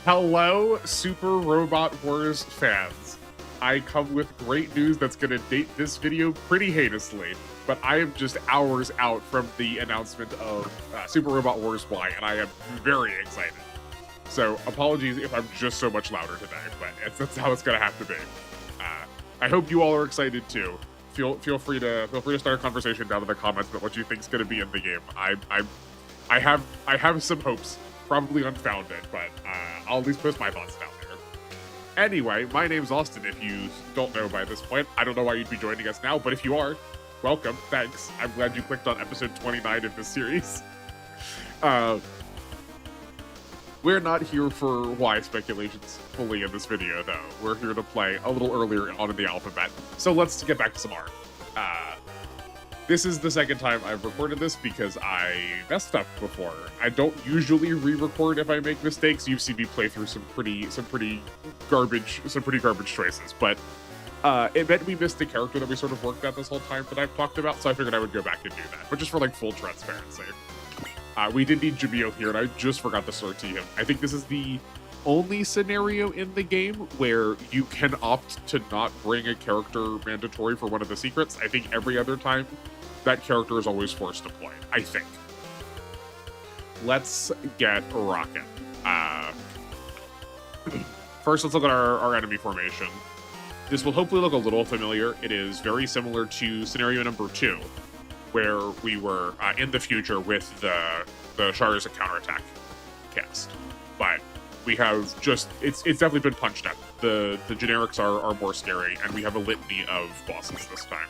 Hello, Super Robot Wars fans. I come with great news that's going to date this video pretty heinously, but I am just hours out from the announcement of Super Robot Wars Y, and I am very excited. So apologies if I'm just so much louder today, but that's how it's going to have to be. I hope you all are excited too. Feel free to start a conversation down in the comments about what you think is going to be in the game. I have some hopes. Probably unfounded, but I'll at least post my thoughts down there. Anyway, my name's Austin, if you don't know by this point. I don't know why you'd be joining us now, but if you are, welcome, thanks. I'm glad you clicked on episode 29 of this series. We're not here for why speculations fully in this video, though. We're here to play a little earlier on in the alphabet. So let's get back to some art. This is the second time I've recorded this because I messed up before. I don't usually re-record if I make mistakes. You've seen me play through some pretty garbage choices, but it meant we missed the character that we sort of worked at this whole time that I've talked about, so I figured I would go back and do that, but just for like full transparency. We did need Jamil here, and I just forgot to sortie him. I think this is the only scenario in the game where you can opt to not bring a character mandatory for one of the secrets. I think every other time that character is always forced to play, I think. Let's get rocking. First, let's look at our enemy formation. This will hopefully look a little familiar. It is very similar to scenario number 2, where we were in the future with the Shars counterattack cast. But we have just, it's definitely been punched up. The generics are more scary, and we have a litany of bosses this time.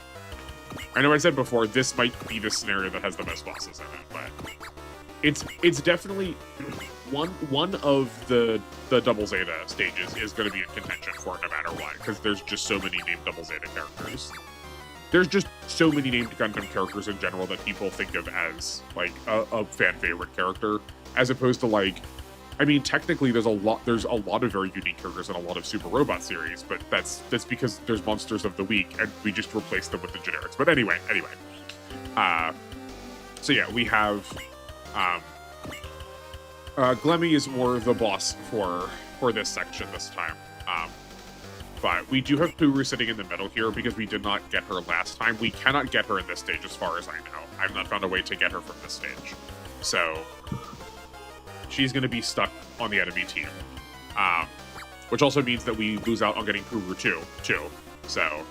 I know I said before, this might be the scenario that has the most bosses in it, but it's definitely one of the Double Zeta stages is going to be in contention for it no matter what, because there's just so many named Double Zeta characters. There's just so many named Gundam characters in general that people think of as like a fan favorite character, as opposed to like, I mean, technically there's a lot of very unique characters in a lot of Super Robot series, but that's because there's Monsters of the Week and we just replaced them with the generics. But anyway. So yeah, we have Glemmy is more the boss for this section this time. But we do have Puru sitting in the middle here because we did not get her last time. We cannot get her in this stage as far as I know. I've not found a way to get her from this stage. So she's going to be stuck on the enemy team. Which also means that we lose out on getting Puru too. So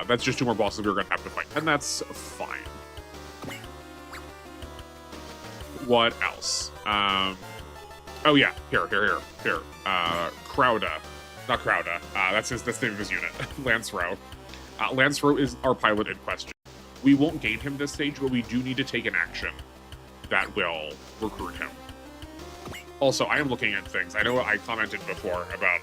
that's just 2 more bosses we're going to have to fight. And that's fine. What else? Oh yeah, here. Crowda. Not Crowda. That's the name of his unit. Lancero. Lancero is our pilot in question. We won't gain him this stage, but we do need to take an action that will recruit him. Also, I am looking at things. I know I commented before about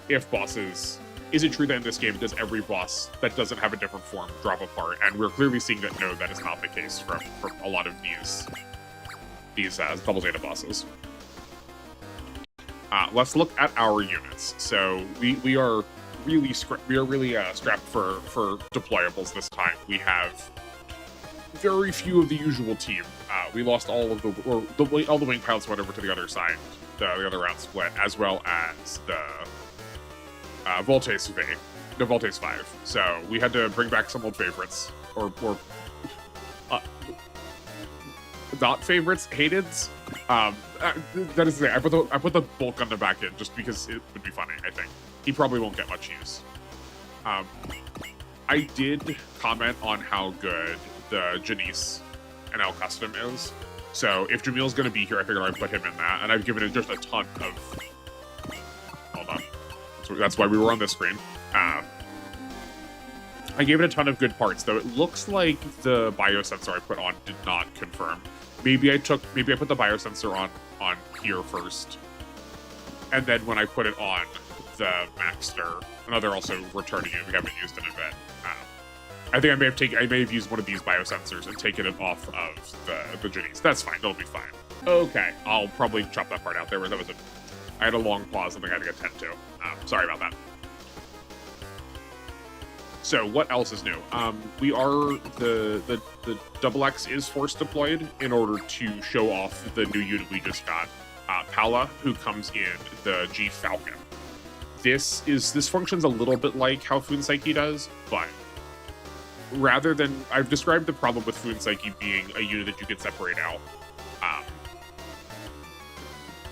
if bosses... Is it true that in this game, does every boss that doesn't have a different form drop apart? And we're clearly seeing that no, that is not the case from a lot of these Double Zeta bosses. Let's look at our units. So we are really strapped for deployables this time. We have very few of the usual team. We lost all of all the wing pilots went over to the other side, the other round split, as well as the Voltes V, the Voltes 5. So we had to bring back some old favorites, or not favorites, hateds. That is the thing. I put the Bulk Gundam back in just because it would be funny. I think he probably won't get much use. I did comment on how good the Janice and El Custom is. So if Jamil's going to be here, I figured I'd put him in that, and I've given it just a ton of... Hold on. So that's why we were on this screen. I gave it a ton of good parts, though it looks like the biosensor I put on did not confirm. Maybe I put the biosensor on here first, and then when I put it on the Maxter, another also returning it we haven't used in a bit. I think I may have used one of these biosensors and taken it off of the Janice. That's fine. That'll be fine. Okay, I'll probably chop that part out there. I had a long pause, something I had to attend to. Sorry about that. So what else is new? We are the Double X is force deployed in order to show off the new unit we just got. Pala, who comes in the G Falcon. This functions a little bit like how Funseki does, but rather than, I've described the problem with Funseki being a unit that you can separate out.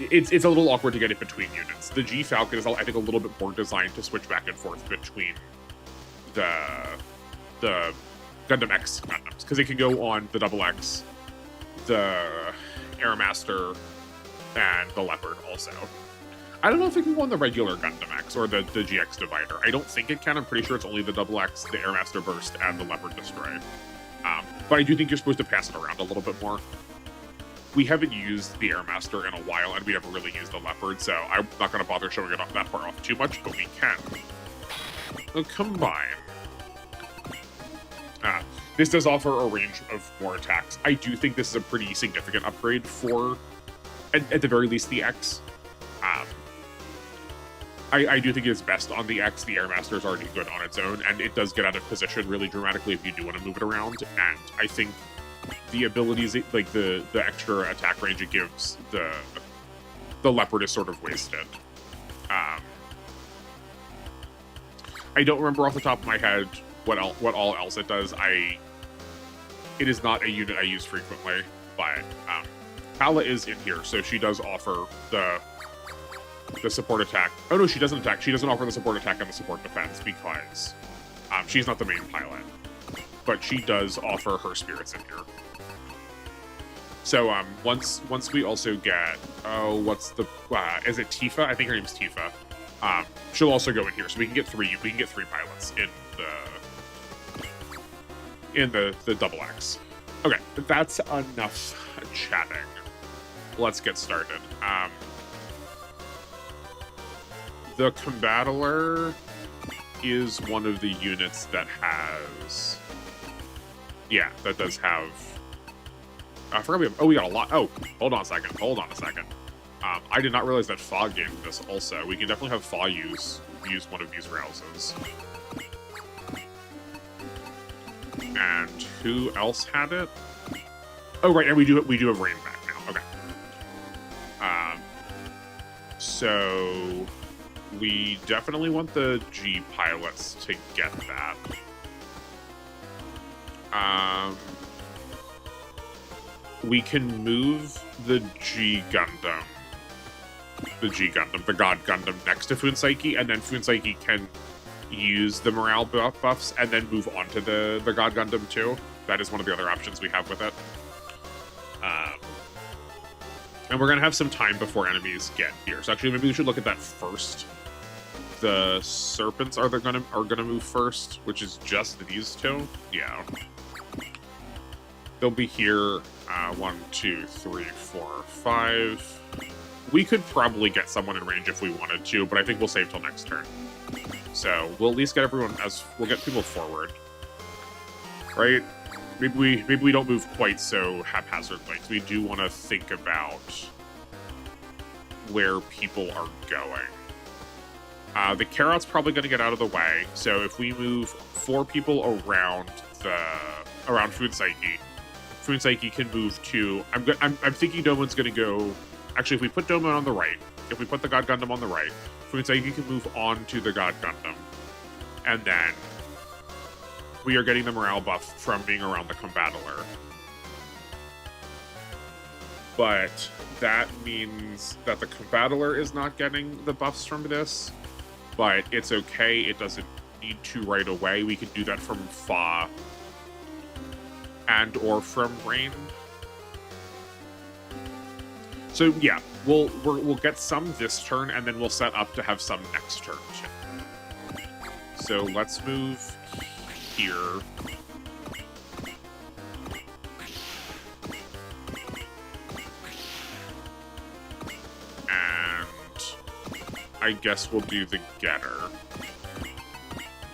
It's a little awkward to get it between units. The G Falcon is, I think, a little bit more designed to switch back and forth between the Gundam X Gundams, because it can go on the Double X, the Airmaster, and the Leopard also. I don't know if it can go on the regular Gundam X or the GX Divider. I don't think it can. I'm pretty sure it's only the Double X, the Airmaster Burst, and the Leopard Destroy. But I do think you're supposed to pass it around a little bit more. We haven't used the Airmaster in a while, and we haven't really used the Leopard, so I'm not going to bother showing it off that far off too much, but we can. Combine. This does offer a range of more attacks. I do think this is a pretty significant upgrade for, at the very least, the X. I do think it's best on the X. The Airmaster is already good on its own, and it does get out of position really dramatically if you do want to move it around. And I think the abilities, like the extra attack range it gives the Leopard, is sort of wasted. I don't remember off the top of my head what all else it does. It is not a unit I use frequently, but Pala is in here, so she does offer the support attack. Oh no, she doesn't attack. She doesn't offer the support attack and the support defense because she's not the main pilot. But she does offer her spirits in here. So once we also get, what's the is it Tifa? I think her name's Tifa. She'll also go in here, so we can get three pilots in the Double X. Okay, that's enough chatting. Let's get started. The Combattler is one of the units that has, that does have, I forgot we got a lot. Oh, hold on a second. I did not realize that Fa gave this also. We can definitely have Fa use one of these rouses. And who else had it? Oh, right, and we do have Rain back now. Okay. So we definitely want the G pilots to get that. We can move the God Gundam next to Funseki, and then Funseki can use the morale buffs and then move on to the God Gundam too. That is one of the other options we have with it. And we're gonna have some time before enemies get here. So actually, maybe we should look at that first. The Serpents are gonna move first, which is just these two. Yeah, they'll be here. 1, 2, 3, 4, 5. We could probably get someone in range if we wanted to, but I think we'll save till next turn. So we'll at least get everyone we'll get people forward, right? Maybe we don't move quite so haphazardly. We do want to think about where people are going. The Carrot's probably going to get out of the way. So if we move 4 people around Funseki can move to. I'm thinking Domon's going to go. Actually, if we put Domon on the right, if we put the God Gundam on the right, Funseki can move on to the God Gundam, and then we are getting the morale buff from being around the Combattler. But that means that the Combattler is not getting the buffs from this, but it's okay. It doesn't need to right away. We can do that from Fa and or from Rain. So yeah, we'll get some this turn, and then we'll set up to have some next turn too. So let's move here. And I guess we'll do the Getter.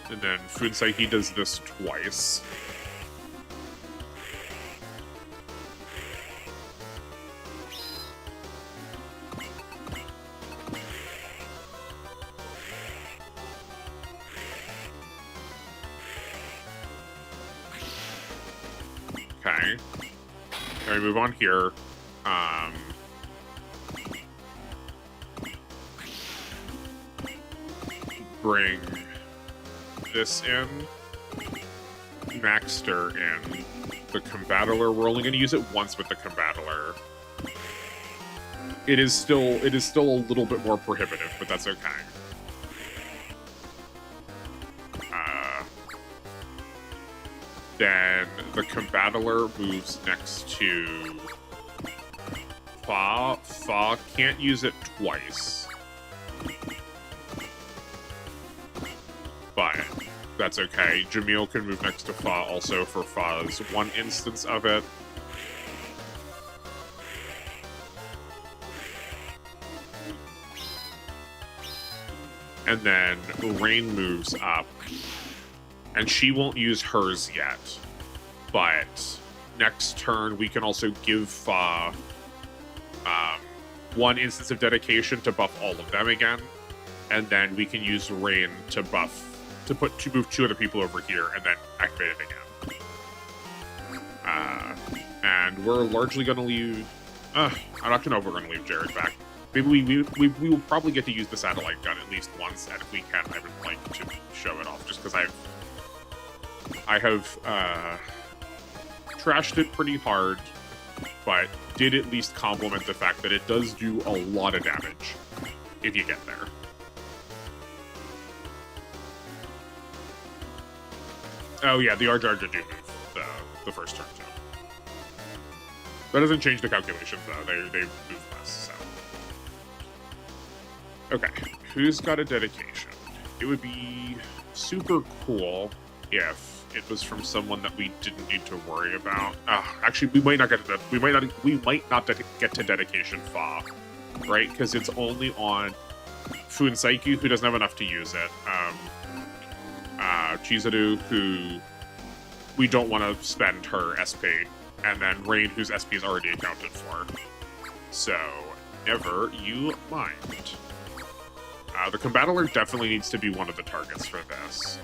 And then Funseki does this twice. Okay. Then we move on here. bring this in, Maxter in, the Combattler. We're only going to use it once with the Combattler. It is still a little bit more prohibitive, but that's okay. Then the Combattler moves next to Fa. Fa can't use it twice. But that's okay. Jamil can move next to Fa also for Fa's one instance of it. And then Rain moves up. And she won't use hers yet. But next turn, we can also give Fa one instance of dedication to buff all of them again. And then we can use Rain to move 2 other people over here and then activate it again. And we're largely going to leave... I'm not going to know if we're going to leave Jared back. Maybe we will probably get to use the satellite gun at least once, and if we can, I would like to show it off, just because I have trashed it pretty hard, but did at least compliment the fact that it does do a lot of damage if you get there. Oh yeah, the Arjar do move the first turn too. That doesn't change the calculations though. They move less. So okay, who's got a dedication? It would be super cool if it was from someone that we didn't need to worry about. Actually, we might not get to that. We might not get to dedication Fa, right? Because it's only on Funsaiku, who doesn't have enough to use it. Chizuru, who we don't want to spend her SP, and then Rain, whose SP is already accounted for. So, never you mind. The Combattler definitely needs to be one of the targets for this.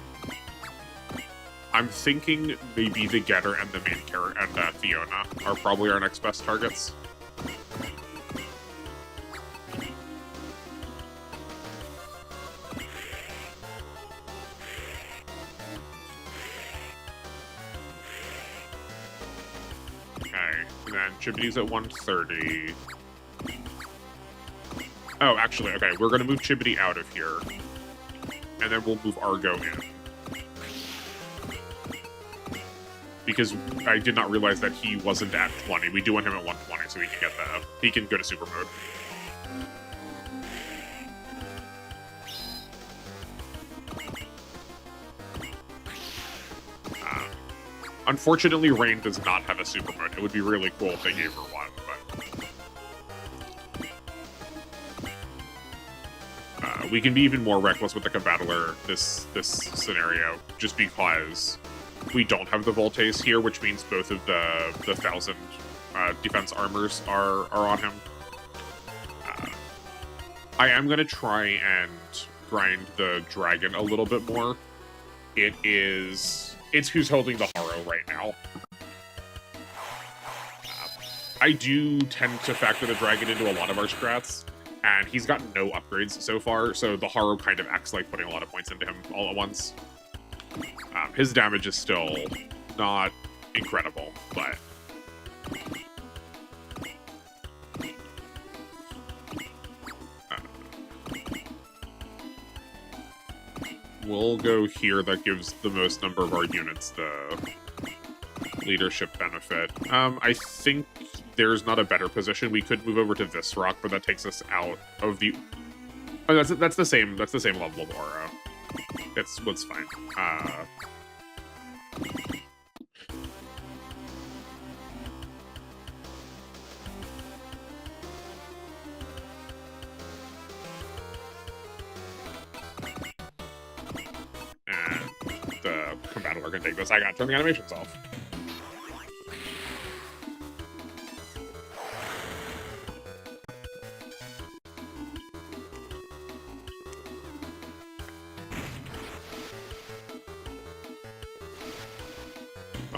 I'm thinking maybe the Getter and the main character and Fiona are probably our next best targets. Okay, and then Chibity's at 130. Oh, actually, okay, we're going to move Chibity out of here. And then we'll move Argo in. Because I did not realize that he wasn't at 20. We do want him at 120, so he can go to super mode. Unfortunately, Rain does not have a super mode. It would be really cool if they gave her one, but... we can be even more reckless with the Combattler this scenario, just because we don't have the Voltaise here, which means both of the 1,000 defense armors are on him. I am going to try and grind the dragon a little bit more. It's who's holding the Haro right now. I do tend to factor the dragon into a lot of our strats, and he's got no upgrades so far, so the Haro kind of acts like putting a lot of points into him all at once. His damage is still not incredible, but... we'll go here. That gives the most number of our units the leadership benefit. I think there's not a better position. We could move over to this rock, but that takes us out of the... oh, that's the same level of aura. It's fine. And the Combattler can take this. I gotta turn the animations off.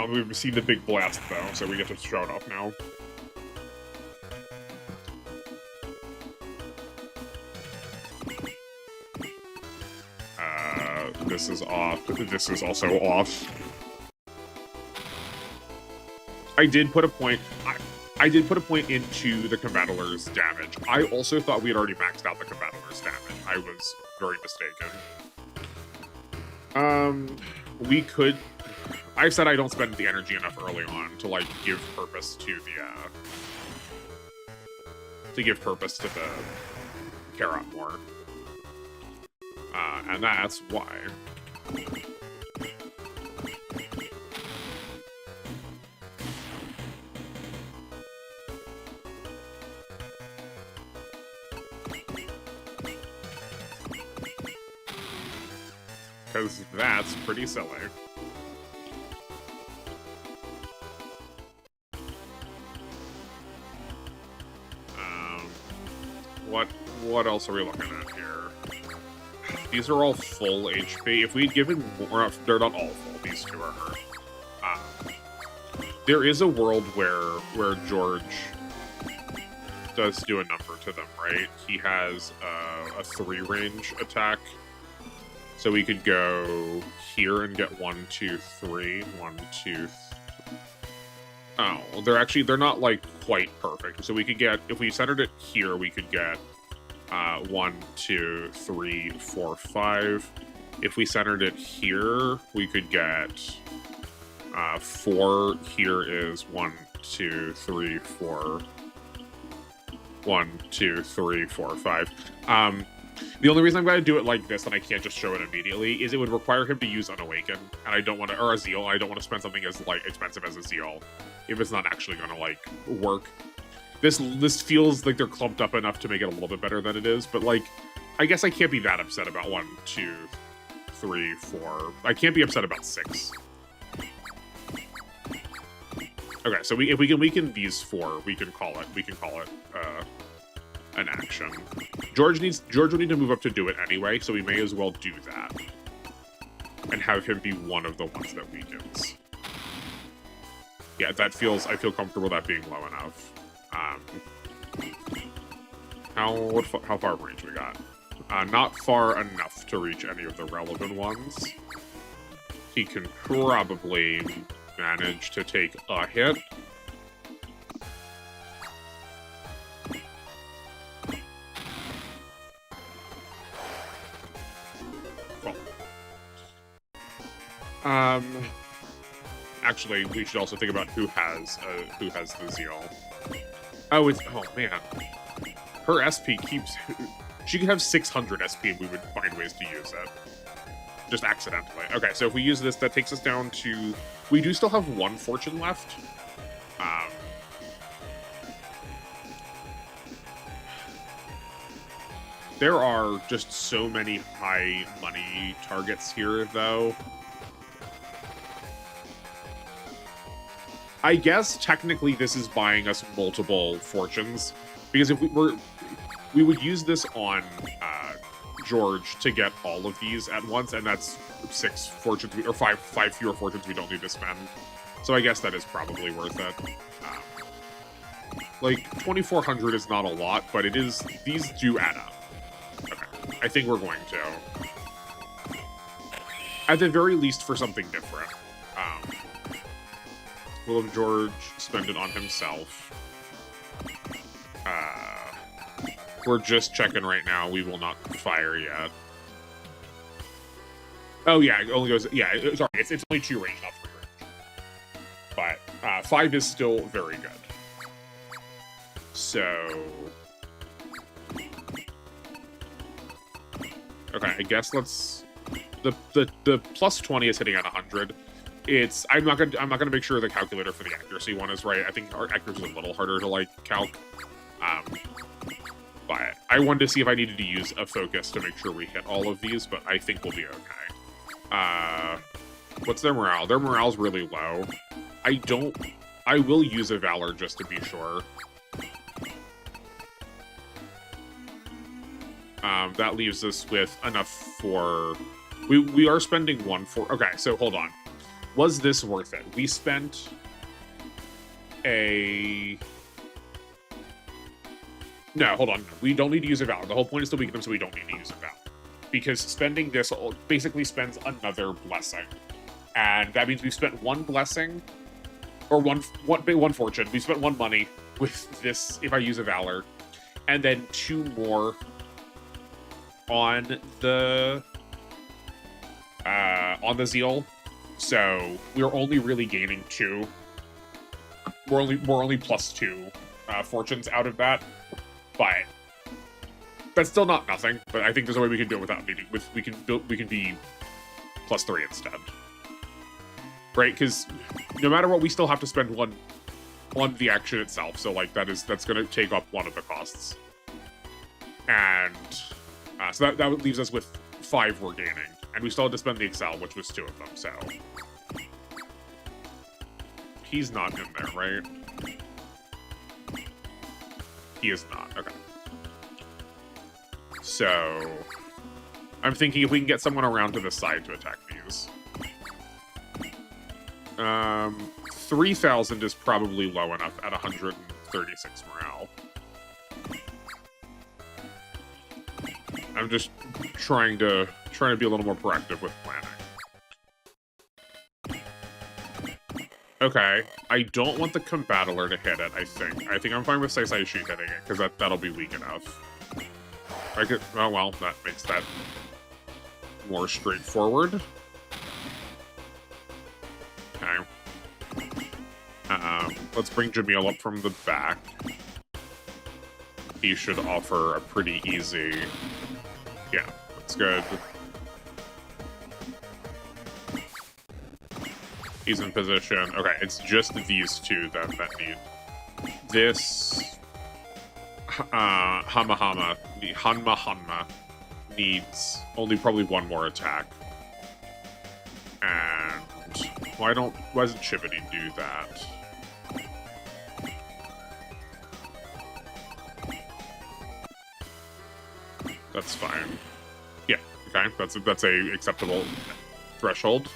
We've seen the big blast, though, so we get to show it off now. This is off. This is also off. I did put a point. I did put a point into the Combattler's damage. I also thought we had already maxed out the Combattler's damage. I was very mistaken. We could. I said I don't spend the energy enough early on to like give purpose to the Carrot more. And that's why. Because that's pretty silly. What else are we looking at here? These are all full HP. If we'd given more, they're not all full. These two are hurt. There is a world where George does do a number to them, right? He has a 3-range attack. So we could go here and get 1, 2, 3. 1, 2, oh, they're not like quite perfect. So we could get, if we centered it here, we could get 1, 2, 3, 4, 5. If we centered it here, we could get 4. Here is 1, 2, 3, 4. 1, 2, 3, 4, 5. The only reason I'm going to do it like this and I can't just show it immediately is it would require him to use Unawaken, and I don't want to, or a Zeal. I don't want to spend something as like expensive as a Zeal if it's not actually going to like work. This feels like they're clumped up enough to make it a little bit better than it is, but like I guess I can't be that upset about 1, 2, 3, 4. I can't be upset about 6. Okay, so if we can weaken these 4, we can call it an action. George will need to move up to do it anyway, so we may as well do that. And have him be one of the ones that weakens. Yeah, I feel comfortable that being low enough. How far range we got? Not far enough to reach any of the relevant ones. He can probably manage to take a hit. Actually, we should also think about who has the Zeal. Oh, man. Her SP keeps... She could have 600 SP and we would find ways to use it. Just accidentally. Okay, so if we use this, that takes us down to... We do still have 1 fortune left. There are just so many high money targets here, though. I guess technically this is buying us multiple fortunes, because if we would use this on George to get all of these at once, and that's 6 fortunes, or 5 fewer fortunes we don't need to spend. So I guess that is probably worth it. Like 2,400 is not a lot, but it is. These do add up. Okay, I think we're going to, at the very least, for something different. We'll have George spend it on himself. We're just checking right now. We will not fire yet. Oh yeah, it only goes. Yeah, sorry, it's only 2 range, not 3 range. But 5 is still very good. So okay, I guess let's. The plus 20 is hitting at 100. I'm not gonna make sure the calculator for the accuracy one is right. I think our accuracy is a little harder to like calc. But I wanted to see if I needed to use a focus to make sure we hit all of these, but I think we'll be okay. What's their morale? Their morale's really low. I will use a Valor just to be sure. That leaves us with enough for... We are spending 1 for... Okay, so hold on. Was this worth it? We spent a... No, hold on. We don't need to use a Valor. The whole point is to weaken them, so we don't need to use a Valor. because spending this basically spends another blessing. And that means we've spent one blessing, or one fortune. We spent one money with this if I use a Valor, and then 2 more on the Zeal. So we're only really gaining 2. We're only plus 2 fortunes out of that, but that's still not nothing. But I think there's a way we can do it without needing. We can be plus 3 instead, right? Because no matter what, we still have to spend 1 on the action itself. So like that's going to take up 1 of the costs, and so that leaves us with 5 we're gaining, and we still had to spend the Excel, which was 2 of them. So he's not in there, right? He is not. Okay. So I'm thinking if we can get someone around to the side to attack these. 3,000 is probably low enough at 136 morale. I'm just trying to be a little more proactive with planning. Okay, I don't want the Combattler to hit it, I think I'm fine with Saisaishi hitting it, because that'll be weak enough. Oh well, that makes that more straightforward. Okay. Let's bring Jamil up from the back. He should offer a pretty easy... Yeah, that's good. He's in position. Okay, it's just these 2 then that need this. Hanma needs only probably 1 more attack. And why doesn't Chivity do that? That's fine. Yeah, okay, that's a acceptable threshold.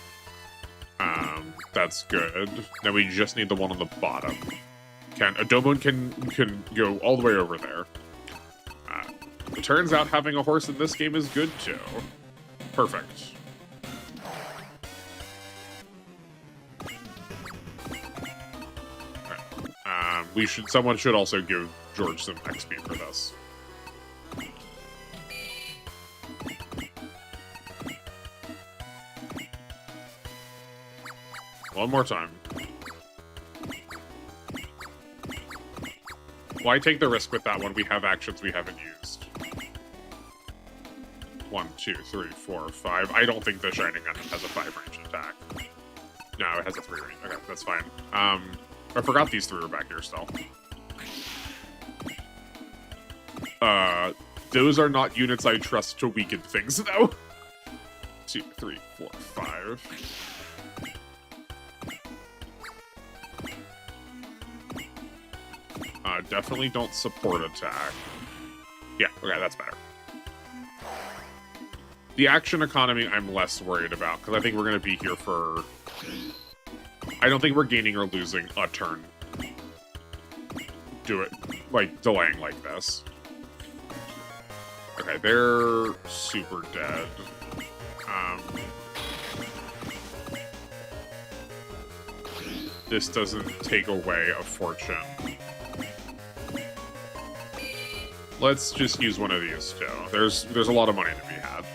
That's good. Then we just need the one on the bottom. Adomon can go all the way over there. It turns out having a horse in this game is good too. Perfect. Right. Someone should also give George some XP for this. One more time. Why take the risk with that when we have actions we haven't used? 1, 2, 3, 4, 5. I don't think the Shining Gun has a 5 range attack. No, it has a 3 range. Okay, that's fine. I forgot these 3 were back here still. Those are not units I trust to weaken things, though. 2, 3, 4, 5. Definitely don't support attack. Yeah, okay, that's better. The action economy I'm less worried about, because I think we're going to be here for... I don't think we're gaining or losing a turn. Do it, like, delaying like this. Okay, they're super dead. This doesn't take away a fortune. Let's just use one of these two. There's a lot of money to be had.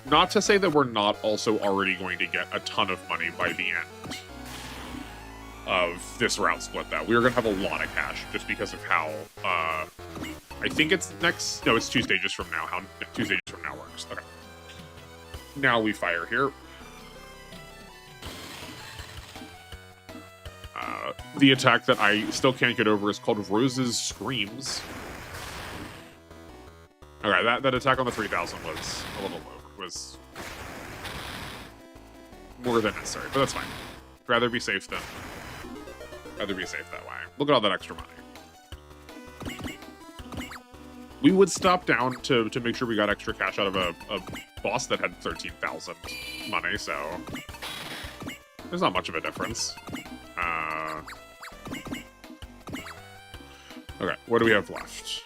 Not to say that we're not also already going to get a ton of money by the end of this route split, though. We're going to have a lot of cash just because of how, I think it's next... No, it's 2 stages from now. How 2 stages from now works. Okay. Now we fire here. The attack that I still can't get over is called Rose's Screams. Okay, that attack on the 3,000 was a little over. Was more than necessary, but that's fine. Rather be safe that way. Look at all that extra money. We would stop down to make sure we got extra cash out of a boss that had 13,000 money, so there's not much of a difference. Okay, what do we have left?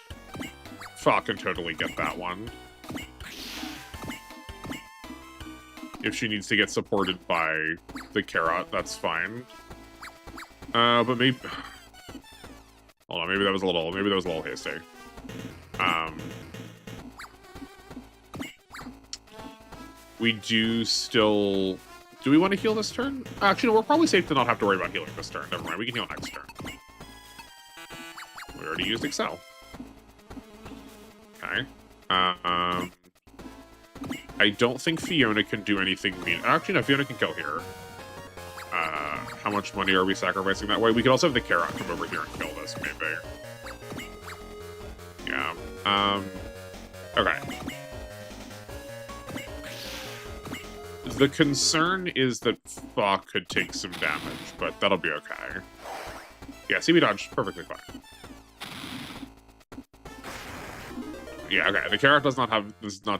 Fa can totally get that one. If she needs to get supported by the carrot, that's fine. But maybe... Hold on, maybe that was a little hasty. We do still... Do we want to heal this turn? Actually, no, we're probably safe to not have to worry about healing this turn. Never mind, we can heal next turn. We already used Excel. Okay. I don't think Fiona can do anything mean. Actually, no, Fiona can kill here. How much money are we sacrificing that way? We could also have the carrot come over here and kill this, maybe. Yeah. Okay. The concern is that Fa could take some damage, but that'll be okay. Yeah, CB dodge, perfectly fine. Yeah, okay. The carrot does not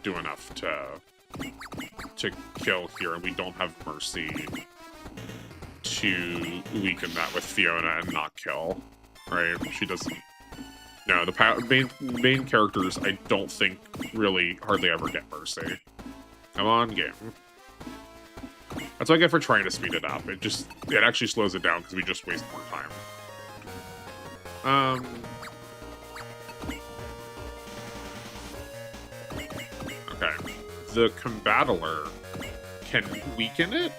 do enough to kill here, and we don't have mercy to weaken that with Fiona and not kill. Right? She doesn't. No, the main characters I don't think really hardly ever get mercy. Come on, game. That's what I get for trying to speed it up. It actually slows it down because we just waste more time. Okay. The Combattler can weaken it?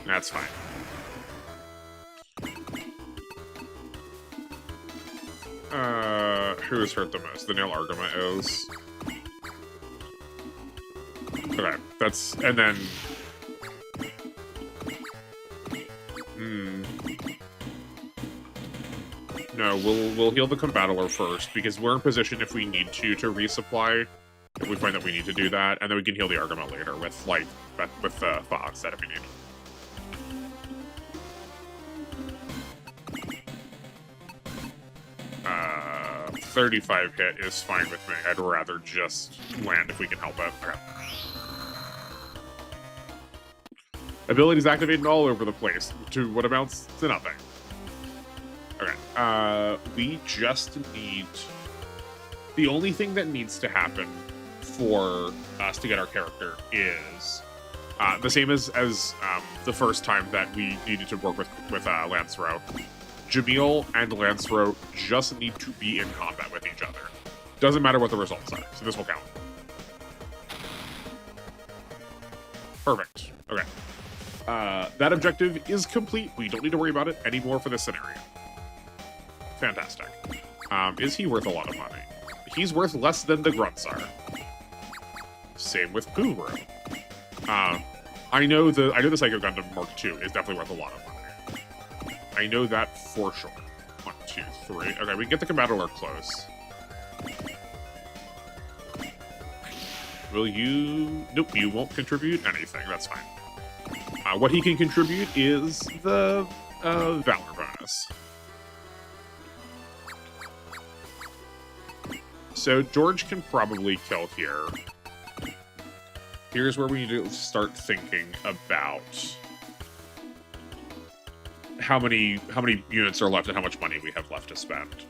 That's fine. Who is hurt the most? The Nail Argument is. Okay, that's... And then... No, we'll heal the Combattler first, because we're in position if we need to resupply, if we find that we need to do that, and then we can heal the Argument later with, like, with Fox, that if we need. 35 hit is fine with me. I'd rather just land if we can help it. Okay. Abilities activated all over the place to what amounts to nothing. Okay. We just need... The only thing that needs to happen for us to get our character is the same as the first time that we needed to work with Lancerow. Jamil and Lancerow just need to be in combat with each other. Doesn't matter what the results are, so this will count. Perfect. Okay. That objective is complete. We don't need to worry about it anymore for this scenario. Fantastic. Is he worth a lot of money? He's worth less than the grunts are. Same with Guru. I know the Psycho Gundam Mark II is definitely worth a lot of money. I know that for sure. 1, 2, 3. Okay, we can get the Combattler close. Will you... Nope, you won't contribute anything. That's fine. What he can contribute is the Valor bonus. So George can probably kill here. Here's where we need to start thinking about how many units are left and how much money we have left to spend.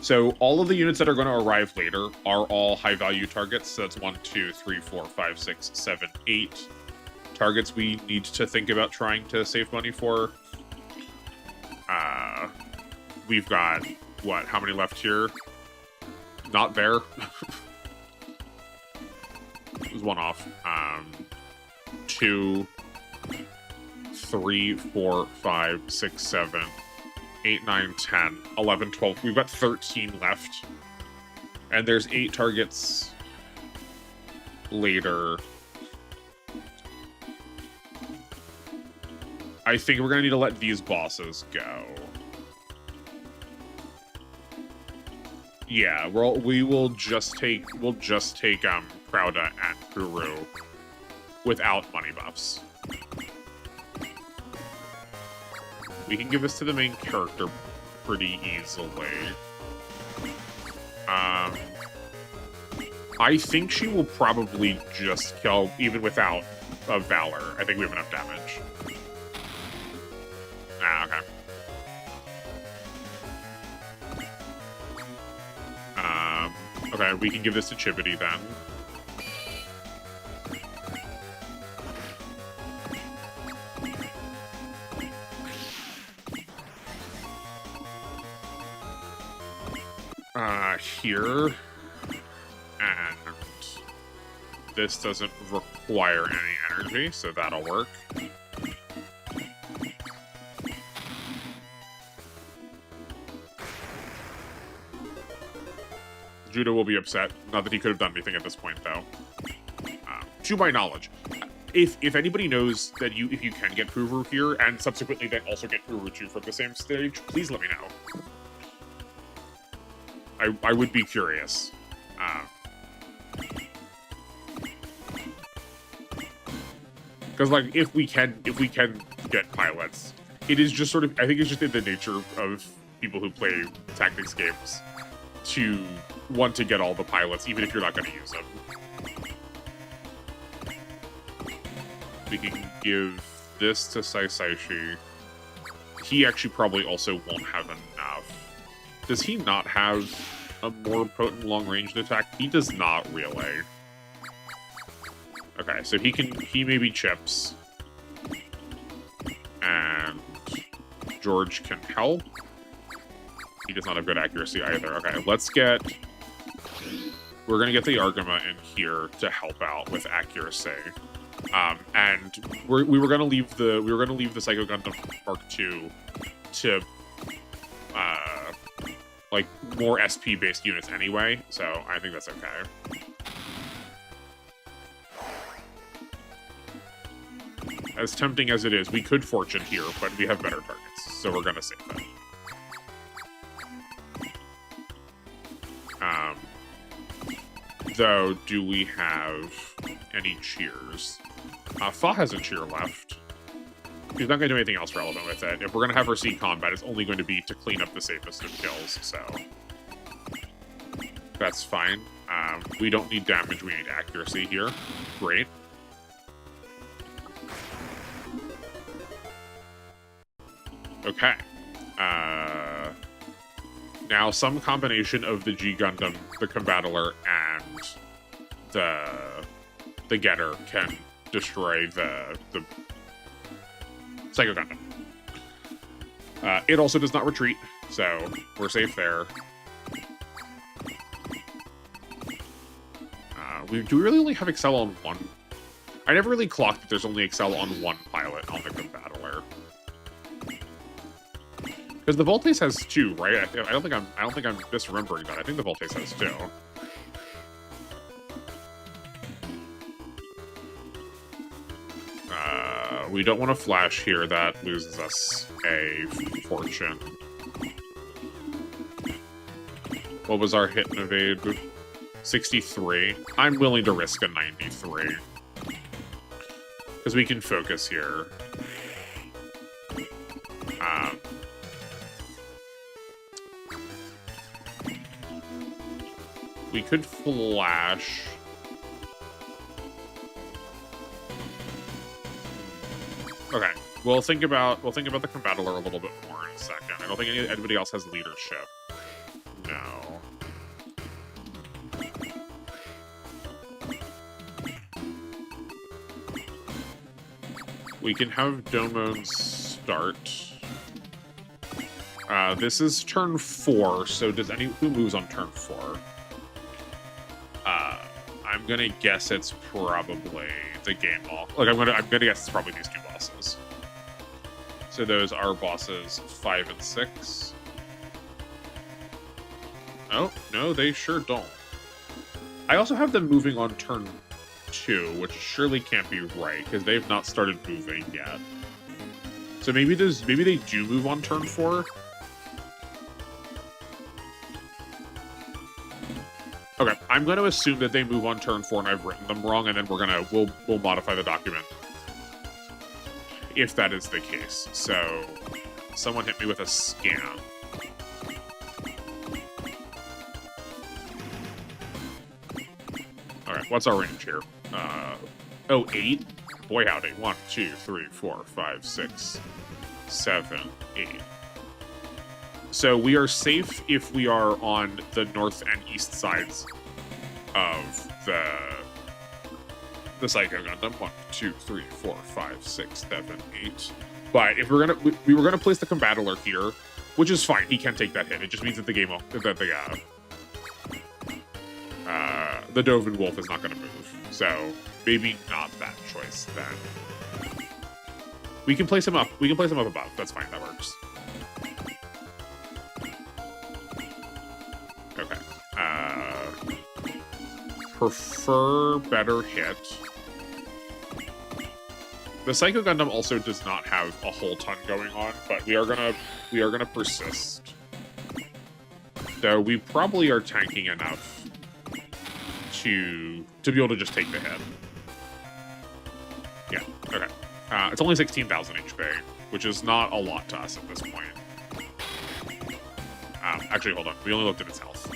So all of the units that are going to arrive later are all high-value targets. So that's 1, 2, 3, 4, 5, 6, 7, 8 targets we need to think about trying to save money for. We've got, what, how many left here? Not there. There's one off. 2, 3, 4, 5, 6, 7, 8, 9, 10, 11, 12. We've got 13 left. And there's 8 targets later. I think we're going to need to let these bosses go. Yeah, we'll just take Crowda and Guru without money buffs. We can give this to the main character pretty easily. I think she will probably just kill even without a Valor. I think we have enough damage. Ah, okay. Okay, we can give this to Chibity then. Here. And this doesn't require any energy, so that'll work. Judo will be upset. Not that he could have done anything at this point, though. To my knowledge, if anybody knows that if you can get Furu here, and subsequently then also get Furu 2 for the same stage, please let me know. I would be curious. Because like if we can get pilots, it is just sort of, I think it's just in the nature of people who play tactics games to want to get all the pilots, even if you're not going to use them. We can give this to Saisaishi. He actually probably also won't have enough. Does he not have a more potent long-range attack? He does not really. Okay, so he maybe chips. And George can help. He does not have good accuracy either. Okay, we're gonna get the Argama in here to help out with accuracy. And we were gonna leave the Psycho Gundam Mark II to like more SP based units anyway, so I think that's okay. As tempting as it is, we could fortune here, but we have better targets, so we're gonna save it. Though, do we have any cheers? Fa has a cheer left. He's not going to do anything else relevant with it. If we're going to have her see combat, it's only going to be to clean up the safest of kills, so that's fine. We don't need damage, we need accuracy here. Great. Okay. Now, some combination of the G Gundam, the Combattler, and the Getter can destroy the Psycho Gundam. It also does not retreat, so we're safe there. Do we really only have Excel on one? I never really clocked that there's only Excel on one pilot on the Combattler. Because the Voltace has two, right? I don't think I'm misremembering that. I think the Voltace has two. We don't want to flash here. That loses us a fortune. What was our hit and evade? 63. I'm willing to risk a 93. Because we can focus here. We could flash. Okay, we'll think about the Combattler a little bit more in a second. I don't think anybody else has leadership. No. We can have Domon start. This is turn 4, so who moves on turn 4? I'm gonna guess it's probably the game ball. Like I'm gonna guess it's probably these two bosses. So those are bosses 5 and 6. Oh, no, they sure don't. I also have them moving on turn 2, which surely can't be right, because they've not started moving yet. So maybe they do move on turn 4. Okay, I'm going to assume that they move on turn 4 and I've written them wrong, and then we'll modify the document if that is the case. So, someone hit me with a scam. Alright, what's our range here? 8? Boy howdy. 1, 2, 3, 4, 5, 6, 7, 8. So we are safe if we are on the north and east sides of the Psycho Gundam. 1, 2, 3, 4, 5, 6, 7, 8. But if we were gonna place the Combattler here, which is fine. He can take that hit. It just means that the Dovin Wolf is not gonna move. So maybe not that choice then. We can place him up. We can place him up above. That's fine. That works. Okay. Prefer better hit. The Psycho Gundam also does not have a whole ton going on, but we are gonna persist. So we probably are tanking enough to be able to just take the hit. Yeah. Okay. It's only 16,000 HP, which is not a lot to us at this point. Actually, hold on. We only looked at its health.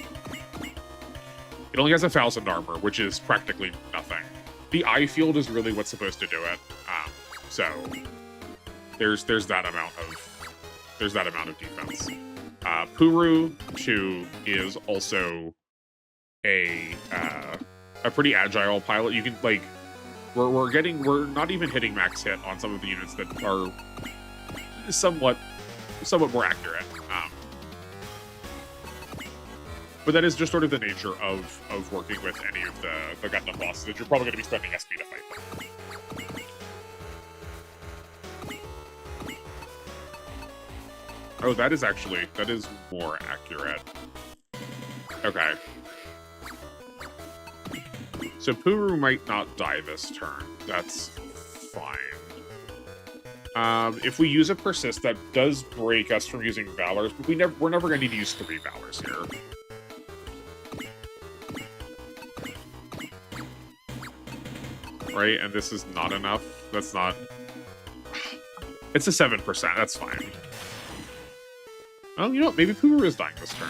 It only has 1,000 armor, which is practically nothing. The eye field is really what's supposed to do it. So there's that amount of defense. Puru 2 is also a pretty agile pilot. You can like we're not even hitting max hit on some of the units that are somewhat more accurate. But that is just sort of the nature of working with any of the Gundam bosses that you're probably going to be spending SP to fight them. Oh, that is more accurate. Okay. So Puru might not die this turn. That's fine. If we use a persist, that does break us from using Valors, but we're never going to need to use 3 Valors here. Right, and this is not enough. That's not... It's a 7%, that's fine. Well, you know what? Maybe Puru is dying this turn.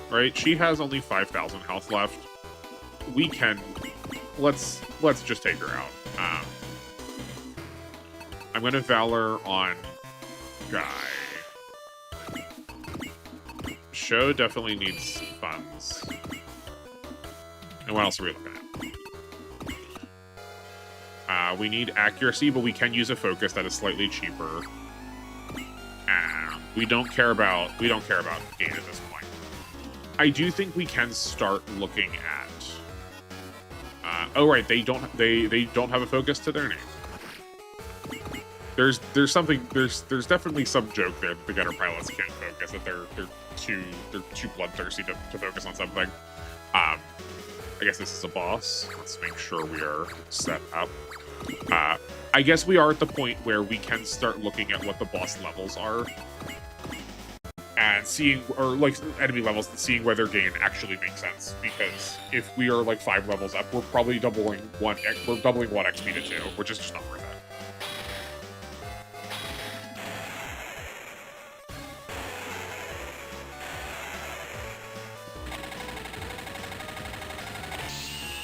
Right? She has only 5,000 health left. We can... Let's just take her out. I'm going to Valor on Guy. Show definitely needs funds. And what else are we looking at? We need accuracy, but we can use a focus that is slightly cheaper. We don't care about gain at this point. I do think we can start looking at. Oh right, they don't have a focus to their name. There's definitely some joke there that the Gunner pilots can't focus, that they're too bloodthirsty to focus on something. I guess this is a boss. Let's make sure we are set up. I guess we are at the point where we can start looking at what the boss levels are and seeing, or like enemy levels, and seeing whether gain actually makes sense. Because if we are like 5 levels up, we're probably doubling 1 XP to 2, which is just not worth it.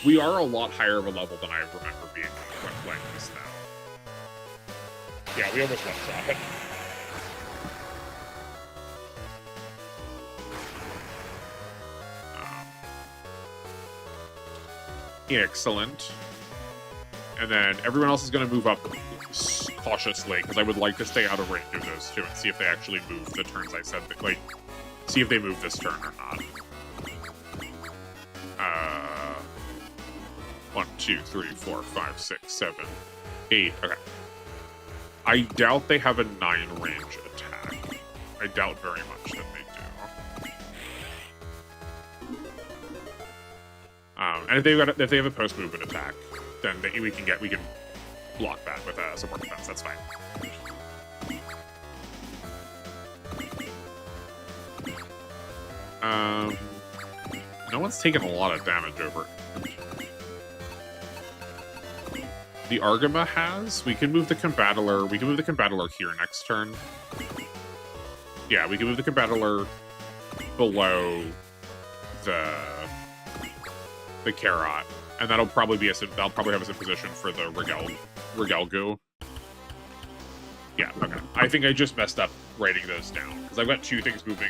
We are a lot higher of a level than I remember being when playing this now. Yeah, we almost one-shot it. Excellent. And then everyone else is going to move up cautiously, because I would like to stay out of range of those two and see if they actually move the turns I said. Like, see if they move this turn or not. 1, 2, 3, 4, 5, 6, 7, 8. Okay. I doubt they have a 9 range attack. I doubt very much that they do. And if they have a post movement attack, then we can block that with a support defense. That's fine. No one's taken a lot of damage over. The Argama has. We can move the Combattler. We can move the Combattler here next turn. Yeah, we can move the Combattler below the Carrot, and that'll probably have us in position for the Regelgu. Yeah, okay. I think I just messed up writing those down because I've got 2 things moving.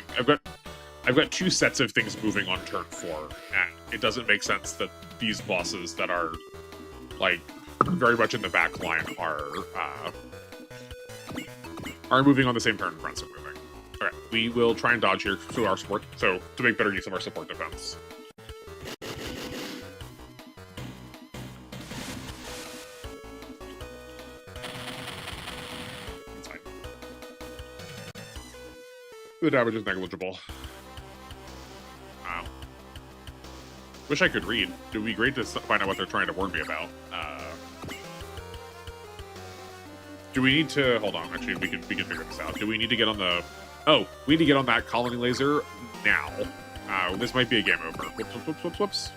I've got 2 sets of things moving on turn 4, and it doesn't make sense that these bosses that are, like, very much in the back line are moving on the same turn Grunts are moving. Alright, we will try and dodge here to our support, so to make better use of our support defense. It's fine. The damage is negligible. Wow. Wish I could read. It would be great to find out what they're trying to warn me about. Do we need to... Hold on, actually, we can figure this out. Do we need to get on the... Oh, we need to get on that colony laser now. This might be a game over. Whoops.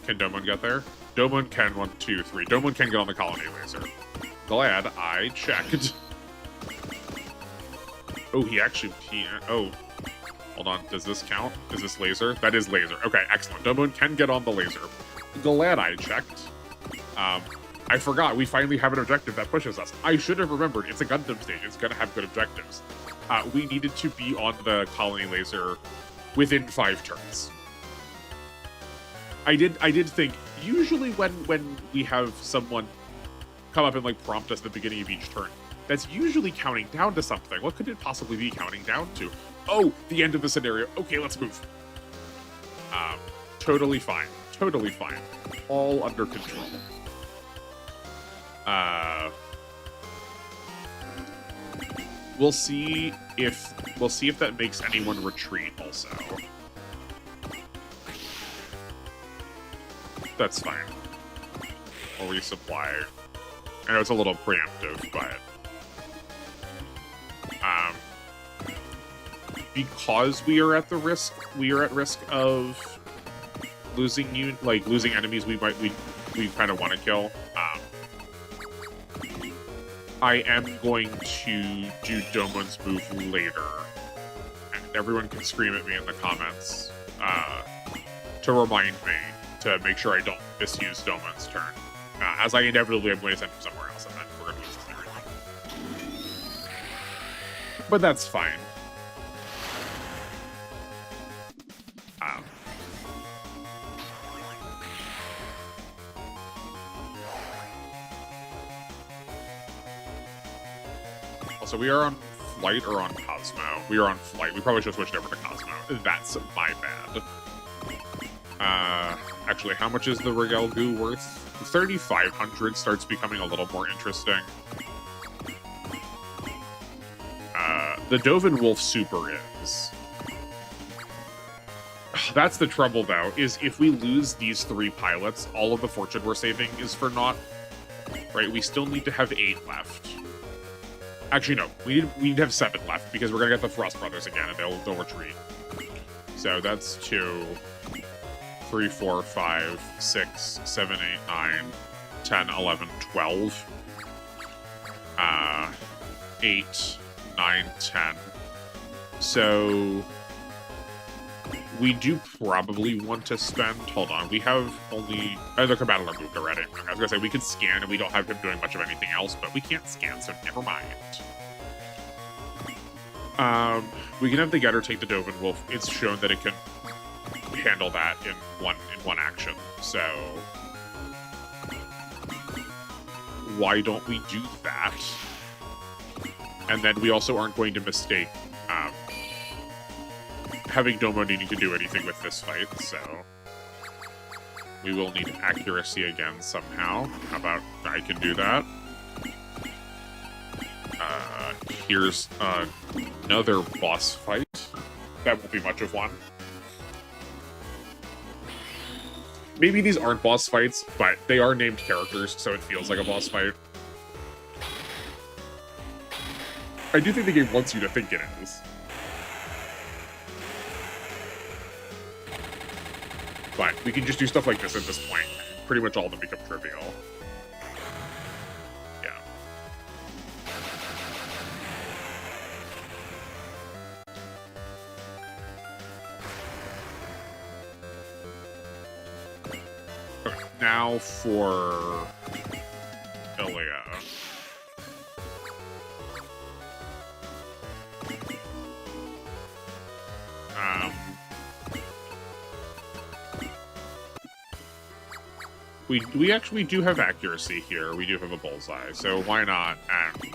Can Domon get there? Domon can, 1, 2, 3. Domon can get on the colony laser. Glad I checked. Oh, he actually... oh. Hold on, does this count? Is this laser? That is laser. Okay, excellent. Domon can get on the laser. Glad I checked. I forgot, we finally have an objective that pushes us. I should have remembered, it's a Gundam stage, it's gonna have good objectives. We needed to be on the colony laser within 5 turns. I did think, usually when we have someone come up and like prompt us at the beginning of each turn, that's usually counting down to something. What could it possibly be counting down to? Oh, the end of the scenario. Okay, let's move. Totally fine. Totally fine. All under control. We'll see if that makes anyone retreat also. That's fine. Or resupply. I know it's a little preemptive, but because we are at risk of losing enemies we kind of want to kill. I am going to do Domon's move later. And everyone can scream at me in the comments to remind me to make sure I don't misuse Domon's turn. As I inevitably am going to send him somewhere else, and then we're going to use this everything. But that's fine. Also, we are on Flight or on Cosmo? We are on Flight. We probably should have switched over to Cosmo. That's my bad. Actually, how much is the Rigel Goo worth? 3,500 starts becoming a little more interesting. The Dovin Wolf Super is. That's the trouble, though, is if we lose these 3 pilots, all of the fortune we're saving is for naught. Right? We still need to have 8 left. Actually, no. We need to have 7 left, because we're going to get the Frost Brothers again, and they'll retreat. So that's 2, 3, 4, 5, 6, 7, 8, 9, 10, 11, 12. 8, 9, 10. So we do probably want to spend... Hold on, we have only... the combatant are moved already. I was going to say, we can scan, and we don't have him doing much of anything else, but we can't scan, so never mind. We can have the Getter take the Dovin Wolf. It's shown that it can handle that in one action, so... Why don't we do that? And then we also aren't going to mistake having Domo needing to do anything with this fight, so we will need accuracy again somehow. How about I can do that? Here's another boss fight. That won't be much of one. Maybe these aren't boss fights, but they are named characters, so it feels like a boss fight. I do think the game wants you to think it is. But we can just do stuff like this at this point. Pretty much all of them become trivial. Yeah. Okay, now for Ilia. We actually do have accuracy here. We do have a bullseye, so why not? And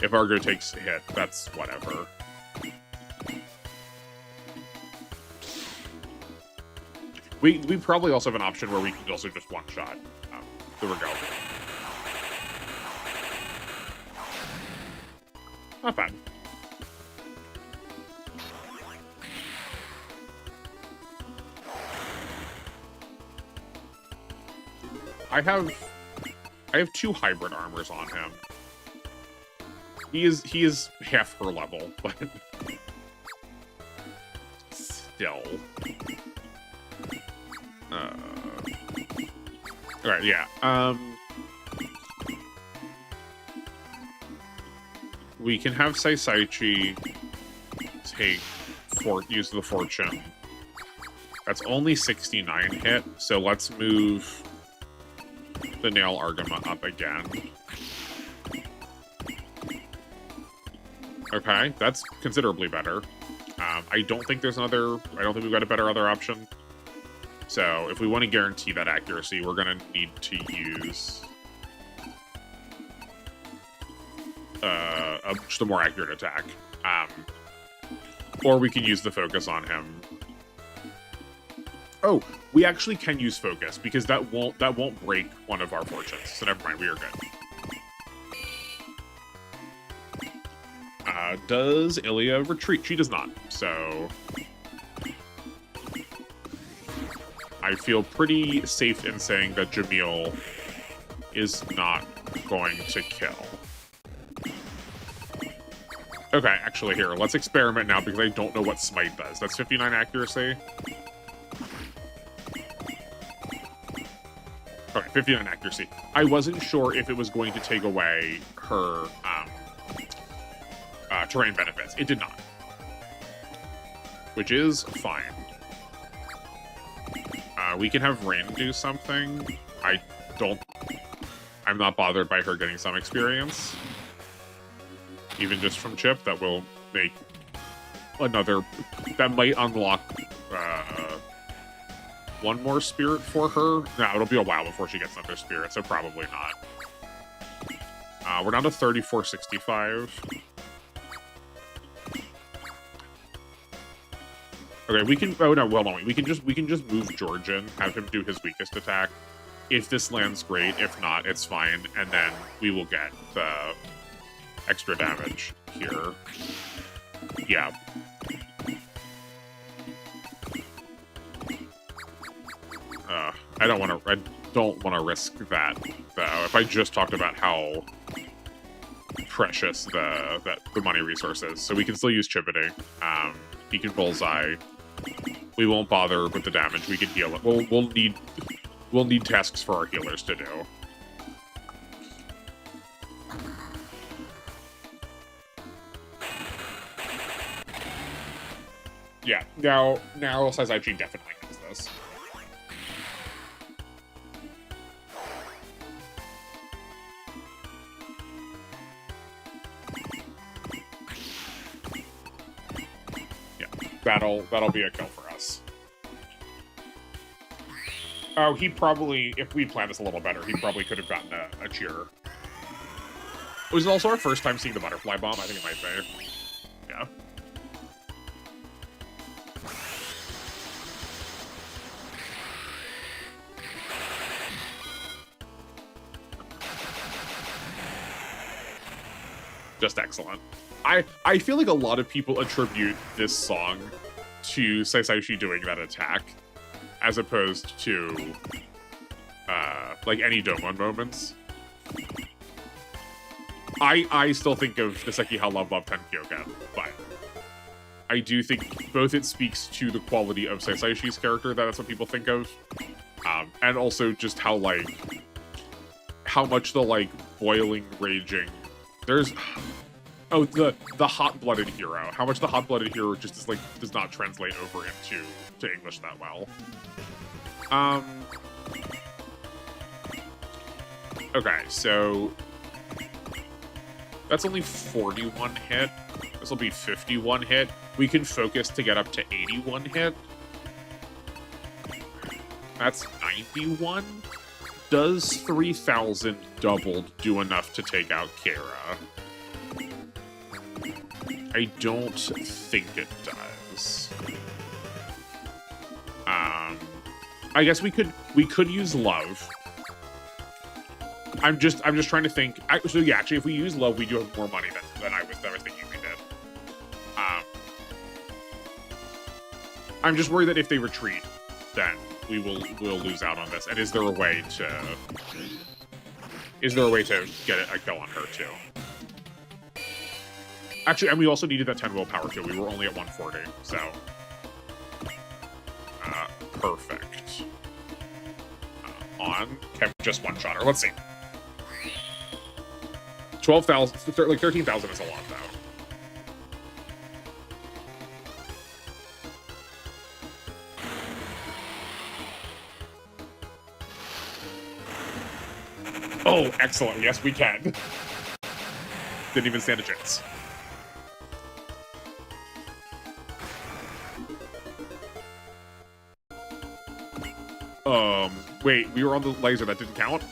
if Argo takes a hit, that's whatever. We probably also have an option where we can also just one-shot. There we go. Not bad. I have 2 hybrid armors on him. He is half her level, but still. Alright, yeah. We can have Saisaichi take use the fortune. That's only 69 hit, so let's move the Nail Argama up again. Okay, that's considerably better. I don't think there's another... I don't think we've got a better other option. So, if we want to guarantee that accuracy, we're going to need to use... just a more accurate attack. Or we can use the focus on him. Oh, we actually can use focus, because that won't break one of our fortunes. So never mind, we are good. Does Ilya retreat? She does not, so... I feel pretty safe in saying that Jamil is not going to kill. Okay, actually here, let's experiment now because I don't know what Smite does. That's 59 accuracy. Okay, 59 accuracy. I wasn't sure if it was going to take away her terrain benefits. It did not. Which is fine. We can have Rain do something. I'm not bothered by her getting some experience. Even just from Chip, that will make another... That might unlock one more spirit for her. No, it'll be a while before she gets another spirit, so probably not. We're down to 3465. Okay, we can... Oh, no, well, no, we can just move Georgian, have him do his weakest attack. If this lands, great. If not, it's fine. And then we will get the extra damage here. Yeah. I don't want to risk that, though. If I just talked about how precious the money resource is. So we can still use Chippity. He can bullseye. We won't bother with the damage. We can heal it. We'll need tasks for our healers to do. Yeah, now Saisaichi definitely has this. Yeah, that'll be a kill for us. Oh, he probably, if we planned this a little better, he probably could have gotten a cheer. It was also our first time seeing the butterfly bomb. I think it might be. Yeah. Just excellent. I feel like a lot of people attribute this song to Saisaichi doing that attack, as opposed to like any Domon moments. I still think of the Sekiha Love Love Tenkyoken, but I do think both it speaks to the quality of Saisaichi's character, that's what people think of, and also just how much the boiling, raging. There's the hot-blooded hero. How much the hot-blooded hero just is does not translate over to English that well. Okay, so that's only 41 hit. This will be 51 hit. We can focus to get up to 81 hit. That's 91. Does 3,000 doubled do enough to take out Kara? I don't think it does. I guess we could use love. I'm just trying to think. So yeah, actually, if we use love, we do have more money than I was thinking we did. I'm just worried that if they retreat, then we'll lose out on this. And is there a way to get a kill on her too? Actually, and we also needed that 10 willpower too. We were only at 140, so perfect. On kept just one shot her. Let's see. 12,000, like 13,000 is a lot though. Oh, excellent. Yes, we can. Didn't even stand a chance. Wait, we were on the laser. That didn't count?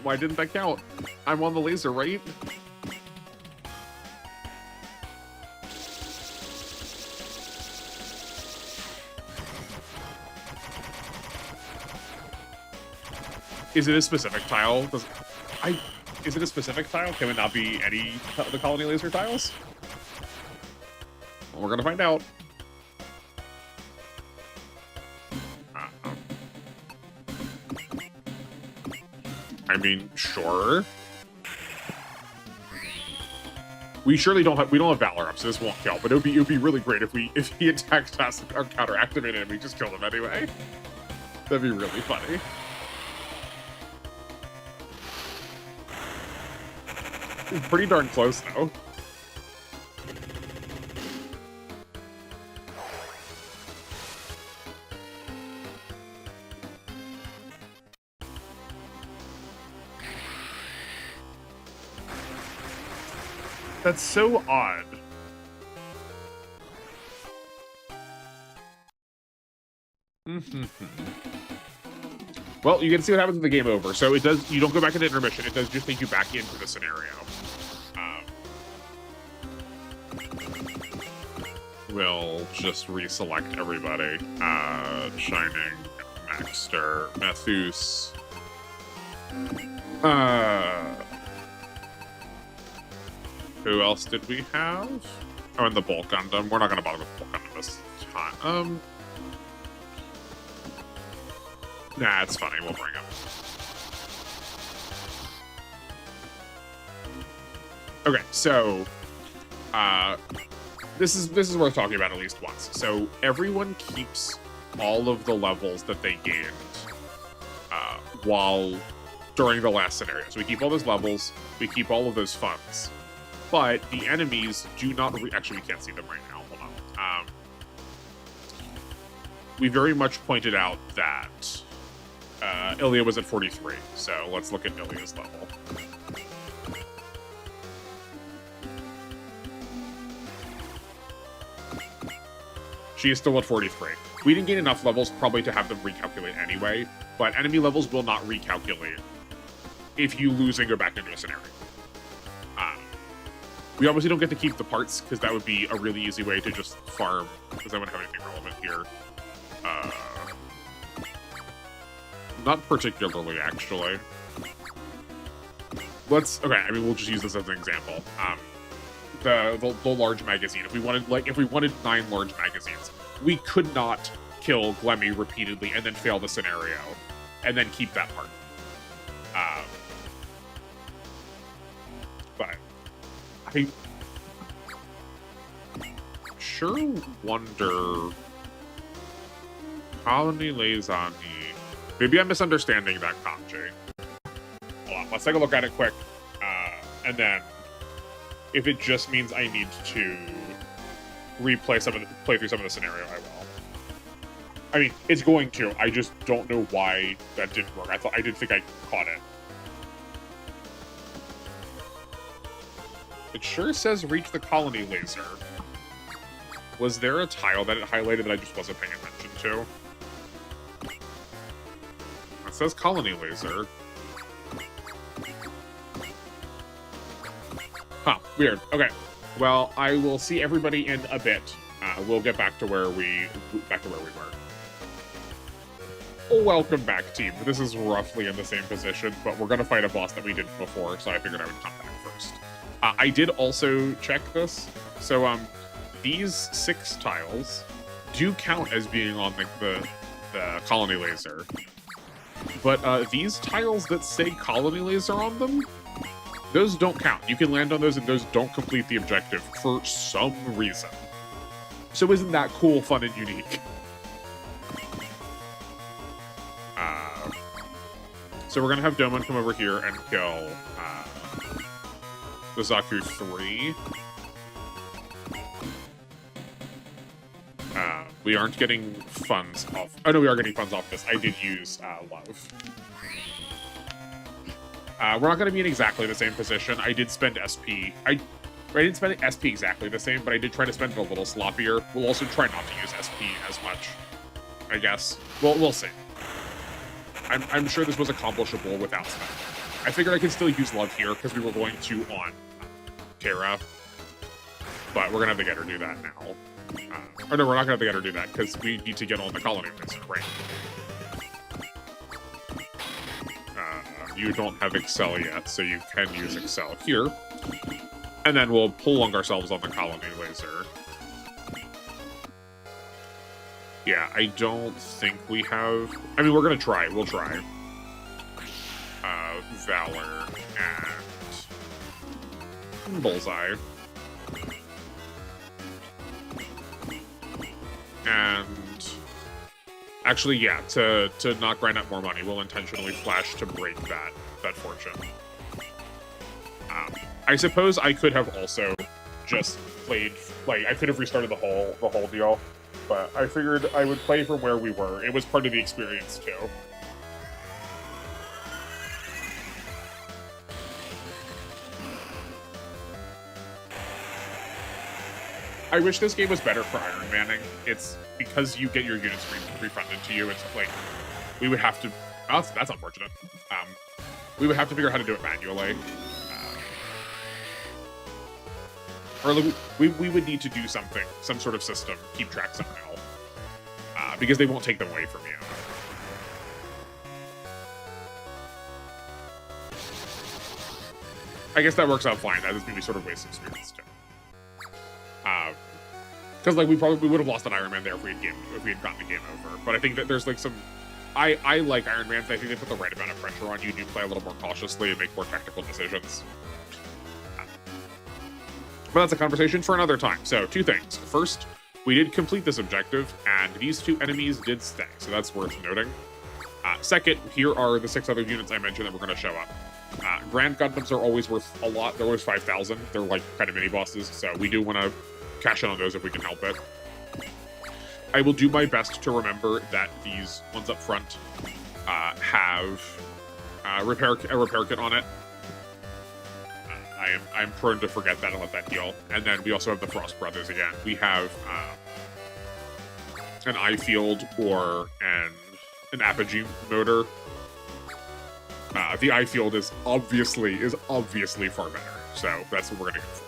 Why didn't that count? I'm on the laser, right? Is it a specific tile? Is it a specific tile? Can it not be any of the colony laser tiles? Well, we're gonna find out. I mean, sure. We surely don't have Valor up, so this won't kill. But it would be really great if he attacked us or counter activated and we just killed him anyway. That'd be really funny. Pretty darn close, though. That's so odd. Well, you can see what happens in the game over. So it does. You don't go back into intermission. It does just take you back into the scenario. We'll just reselect everybody. Shining, Maxter, Mathus. Who else did we have? Oh, and the Bulk Gundam. We're not going to bother with Bulk Gundam this time. Nah, it's funny. We'll bring him. Okay, so this is worth talking about at least once. So everyone keeps all of the levels that they gained during the last scenario. So we keep all those levels, we keep all of those funds, but the enemies do not. Actually, we can't see them right now. Hold on. We very much pointed out that Ilya was at 43. So let's look at Ilya's level. She is still at 43. We didn't gain enough levels probably to have them recalculate anyway, but enemy levels will not recalculate if you lose and go back into a scenario. We obviously don't get to keep the parts, because that would be a really easy way to just farm, because I wouldn't have anything relevant here. Not particularly, actually. Okay, I mean, we'll just use this as an example. The large magazine. If we wanted 9 large magazines, we could not kill Glemmy repeatedly and then fail the scenario, and then keep that part. But I sure wonder. Colony Liaison. Maybe I'm misunderstanding that kanji. Hold on, let's take a look at it quick, and then. If it just means I need to play through some of the scenario, I will. I mean, it's going to. I just don't know why that didn't work. I did think I caught it. It sure says reach the colony laser. Was there a tile that it highlighted that I just wasn't paying attention to? It says colony laser. Huh, weird. Okay. Well, I will see everybody in a bit. We'll get back to where we were. Welcome back, team. This is roughly in the same position, but we're gonna fight a boss that we did before, so I figured I would come back first. I did also check this. So, these 6 tiles do count as being on the colony laser. But these tiles that say colony laser on them, those don't count. You can land on those and those don't complete the objective for some reason. So isn't that cool, fun, and unique? So we're gonna have Domon come over here and kill the Zaku 3. We aren't getting funds off. Oh no, we are getting funds off this. I did use love. We're not going to be in exactly the same position. I did spend SP. I didn't spend SP exactly the same, but I did try to spend it a little sloppier. We'll also try not to use SP as much, I guess. We'll see. I'm sure this was accomplishable without spend. I figured I could still use love here because we were going to on Terra, but we're going to have to get her do that now. Or no, we're not going to have to get her do that because we need to get on the colony laser, right? You don't have Excel yet, so you can use Excel here. And then we'll pull lung ourselves on the colony laser. Yeah, I don't think we have... I mean, we're going to try. We'll try. Valor and... Bullseye. And... Actually, yeah, to not grind up more money, we'll intentionally flash to break that fortune. I suppose I could have also just played, like, I could have restarted the whole deal, but I figured I would play from where we were. It was part of the experience, too. I wish this game was better for Iron Manning. It's because you get your units refunded to you. It's like we would have to. Oh, that's unfortunate. We would have to figure out how to do it manually, or we would need to do something, some sort of system, keep track somehow, because they won't take them away from you. I guess that works out fine. That is maybe sort of waste experience too. Because like we would have lost an Iron Man there if we had gotten the game over. But I think that there's like some, I like Iron Man. I think they put the right amount of pressure on you. Do play a little more cautiously and make more tactical decisions. But that's a conversation for another time. So 2 things. First, we did complete this objective, and these 2 enemies did stay. So that's worth noting. Second, here are the 6 other units I mentioned that were going to show up. Grand Gundams are always worth a lot. They're always 5,000. They're like kind of mini bosses, so we do want to cash in on those if we can help it. I will do my best to remember that these ones up front have a repair kit on it. I'm prone to forget that and let that heal. And then we also have the Frost Brothers again. We have an eye field or an apogee motor. The eye field is obviously far better, so that's what we're gonna go for.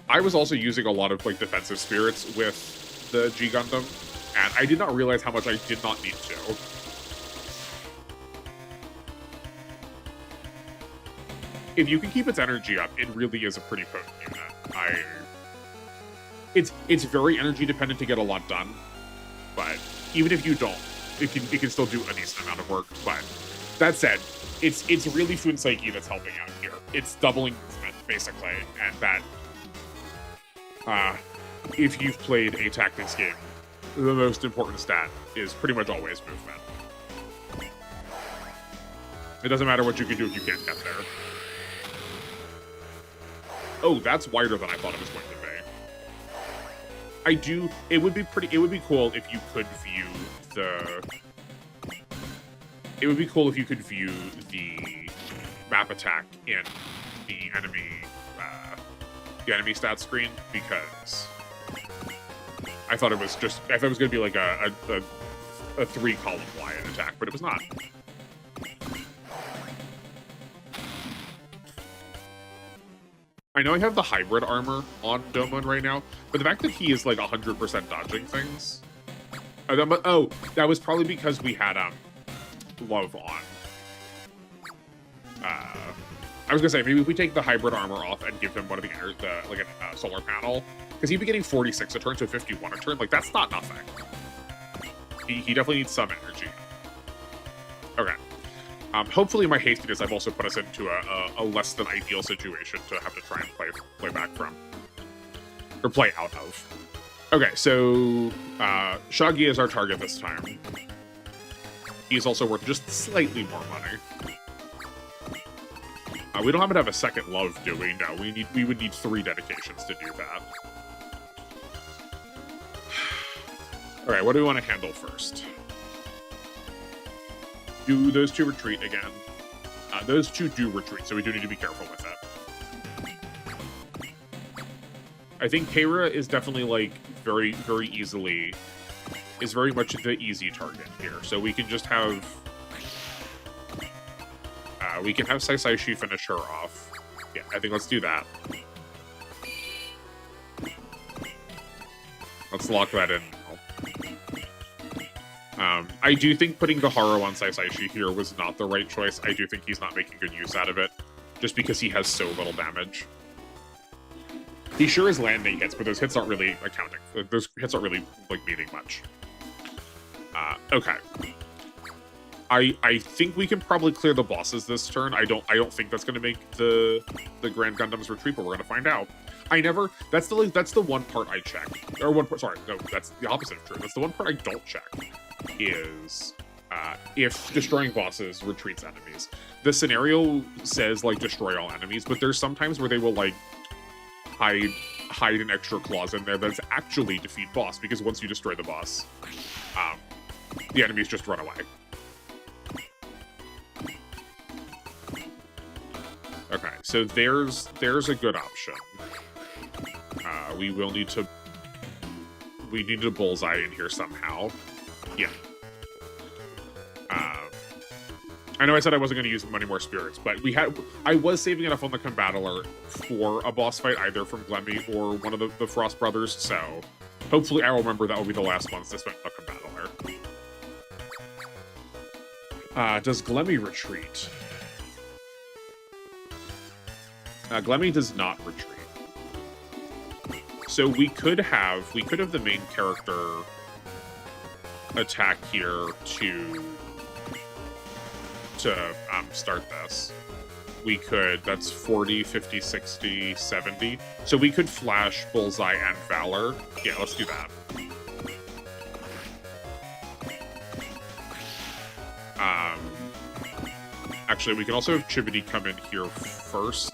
I was also using a lot of like defensive spirits with the G Gundam, and I did not realize how much I did not need to. If you can keep its energy up, it really is a pretty potent unit. It's very energy dependent to get a lot done, but even if you don't, it can still do a decent amount of work. But that said, it's really Funseki that's helping out here. It's doubling movement basically, and that if you've played a tactics game, the most important stat is pretty much always movement. It doesn't matter what you can do if you can't get there. Oh, that's wider than I thought it was going to be. It would be cool if you could view It would be cool if you could view the map attack in the enemy stat screen, because I thought it was going to be like a 3-column Lion attack, but it was not. I know I have the hybrid armor on Domon right now, but the fact that he is like 100% dodging things. Oh, that was probably because we had Love on. I was gonna say, maybe if we take the hybrid armor off and give him one of a solar panel, because he'd be getting 46 a turn, so 51 a turn. Like, that's not nothing. He definitely needs some energy. Okay. Hopefully my hastiness, I've also put us into a less than ideal situation to have to try and play back from. Or play out of. Okay, so Shaggy is our target this time. He's also worth just slightly more money. We don't happen to have a second Love, do we? No, we would need 3 dedications to do that. Alright, what do we want to handle first? Do those 2 retreat again? Those 2 do retreat, so we do need to be careful with it. I think Keira is definitely, like, very, very easily... is very much the easy target here. So we can just have... we can have Saisaishi finish her off. Yeah, I think let's do that. Let's lock that in now. I do think putting Gaharo on Saisaishi here was not the right choice. I do think he's not making good use out of it, just because he has so little damage. He sure is landing hits, but those hits aren't really accounting. Those hits aren't really, like, meaning much. Okay. I think we can probably clear the bosses this turn. I don't think that's going to make the Grand Gundams retreat, but we're going to find out. That's the one part I check. Or one part, sorry, no, that's the opposite of true. That's the one part I don't check, is if destroying bosses retreats enemies. The scenario says, like, destroy all enemies, but there's sometimes where they will, like, hide an extra clause in there that's actually defeat boss, because once you destroy the boss, the enemies just run away. Okay, so there's a good option. We need a bullseye in here somehow. Yeah. I know I said I wasn't going to use many more spirits, but I was saving enough on the Combattler for a boss fight, either from Glemmy or one of the Frost Brothers, so hopefully I will remember that will be the last ones to spend on the Combattler. Does Glemmy retreat? Glemmy does not retreat. So we could have the main character attack here to start this. We could, that's 40, 50, 60, 70. So we could flash Bullseye and Valor. Yeah, let's do that. Actually, we can also have Chibity come in here first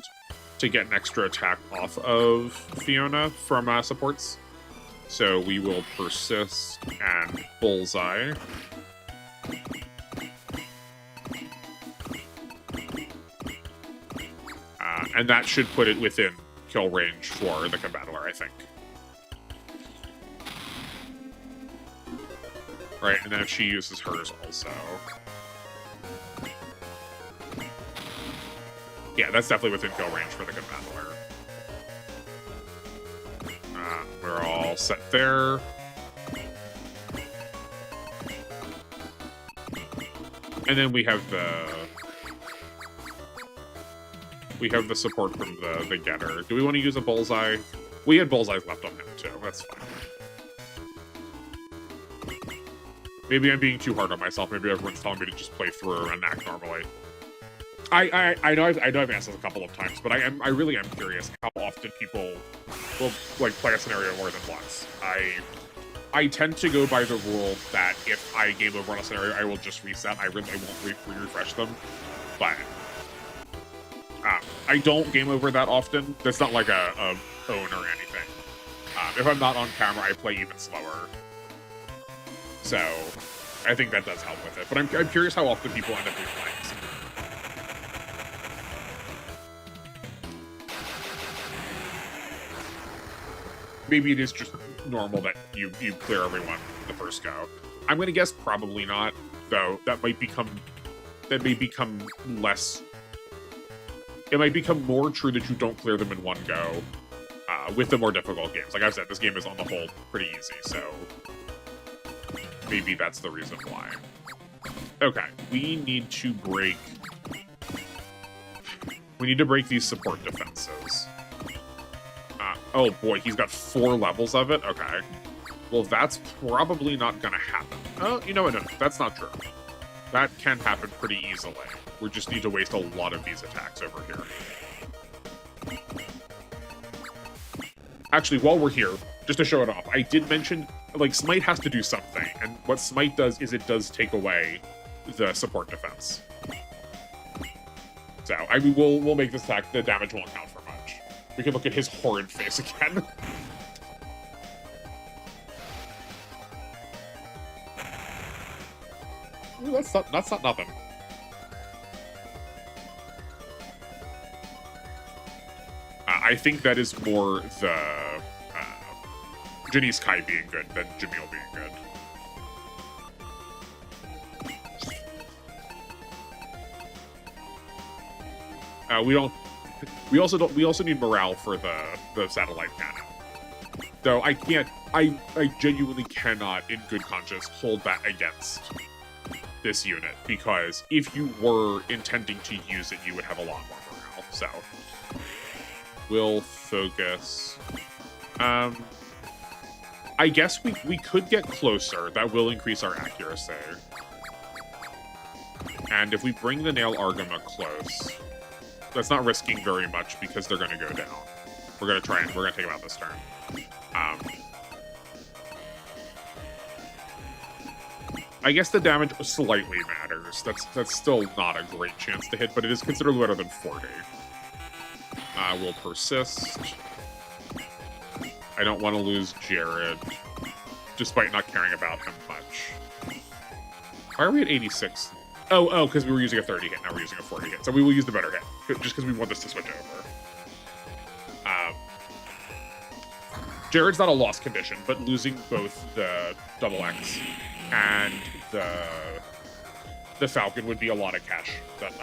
to get an extra attack off of Fiona from supports. So we will Persist and Bullseye. And that should put it within kill range for the Combattler, I think. Right, and then if she uses hers also. Yeah, that's definitely within kill range for the Combattler. We're all set there. And then we have the support from the Getter. Do we want to use a Bullseye? We had Bullseyes left on him too. That's fine. Maybe I'm being too hard on myself. Maybe everyone's telling me to just play through and act normally. I know I've asked this a couple of times, but I really am curious how often people will, like, play a scenario more than once. I tend to go by the rule that if I game over on a scenario, I will just reset. I won't refresh them. But I don't game over that often. That's not like a own or anything. If I'm not on camera, I play even slower. So I think that does help with it. But I'm curious how often people end up replaying this. Maybe it is just normal that you clear everyone the first go. I'm gonna guess probably not, though. That may become less. It might become more true that you don't clear them in one go with the more difficult games. Like I've said, this game is on the whole pretty easy, so maybe that's the reason why. Okay, we need to break these support defenses. Oh boy, he's got 4 levels of it? Okay. Well, that's probably not gonna happen. Oh, you know what? No, that's not true. That can happen pretty easily. We just need to waste a lot of these attacks over here. Actually, while we're here, just to show it off, I did mention, like, Smite has to do something, and what Smite does is it does take away the support defense. So, I mean, we'll make this attack, the damage won't count for much. We can look at his horrid face again. Ooh, that's not nothing. I think that is more the Janice Kai being good than Jamil being good. We also need morale for the satellite cannon. Though I genuinely cannot, in good conscience, hold that against this unit, because if you were intending to use it, you would have a lot more morale. So we'll focus. I guess we could get closer. That will increase our accuracy. And if we bring the Nail Argama close, that's not risking very much because they're going to go down. We're going to take them out this turn. I guess the damage slightly matters. That's still not a great chance to hit, but it is considerably better than 40. We'll persist. I don't want to lose Jared, despite not caring about him much. Why are we at 86? Oh, because we were using a 30 hit, now we're using a 40 hit. So we will use the better hit, just because we want this to switch over. Jared's not a lost condition, but losing both the double X and the Falcon would be a lot of cash. That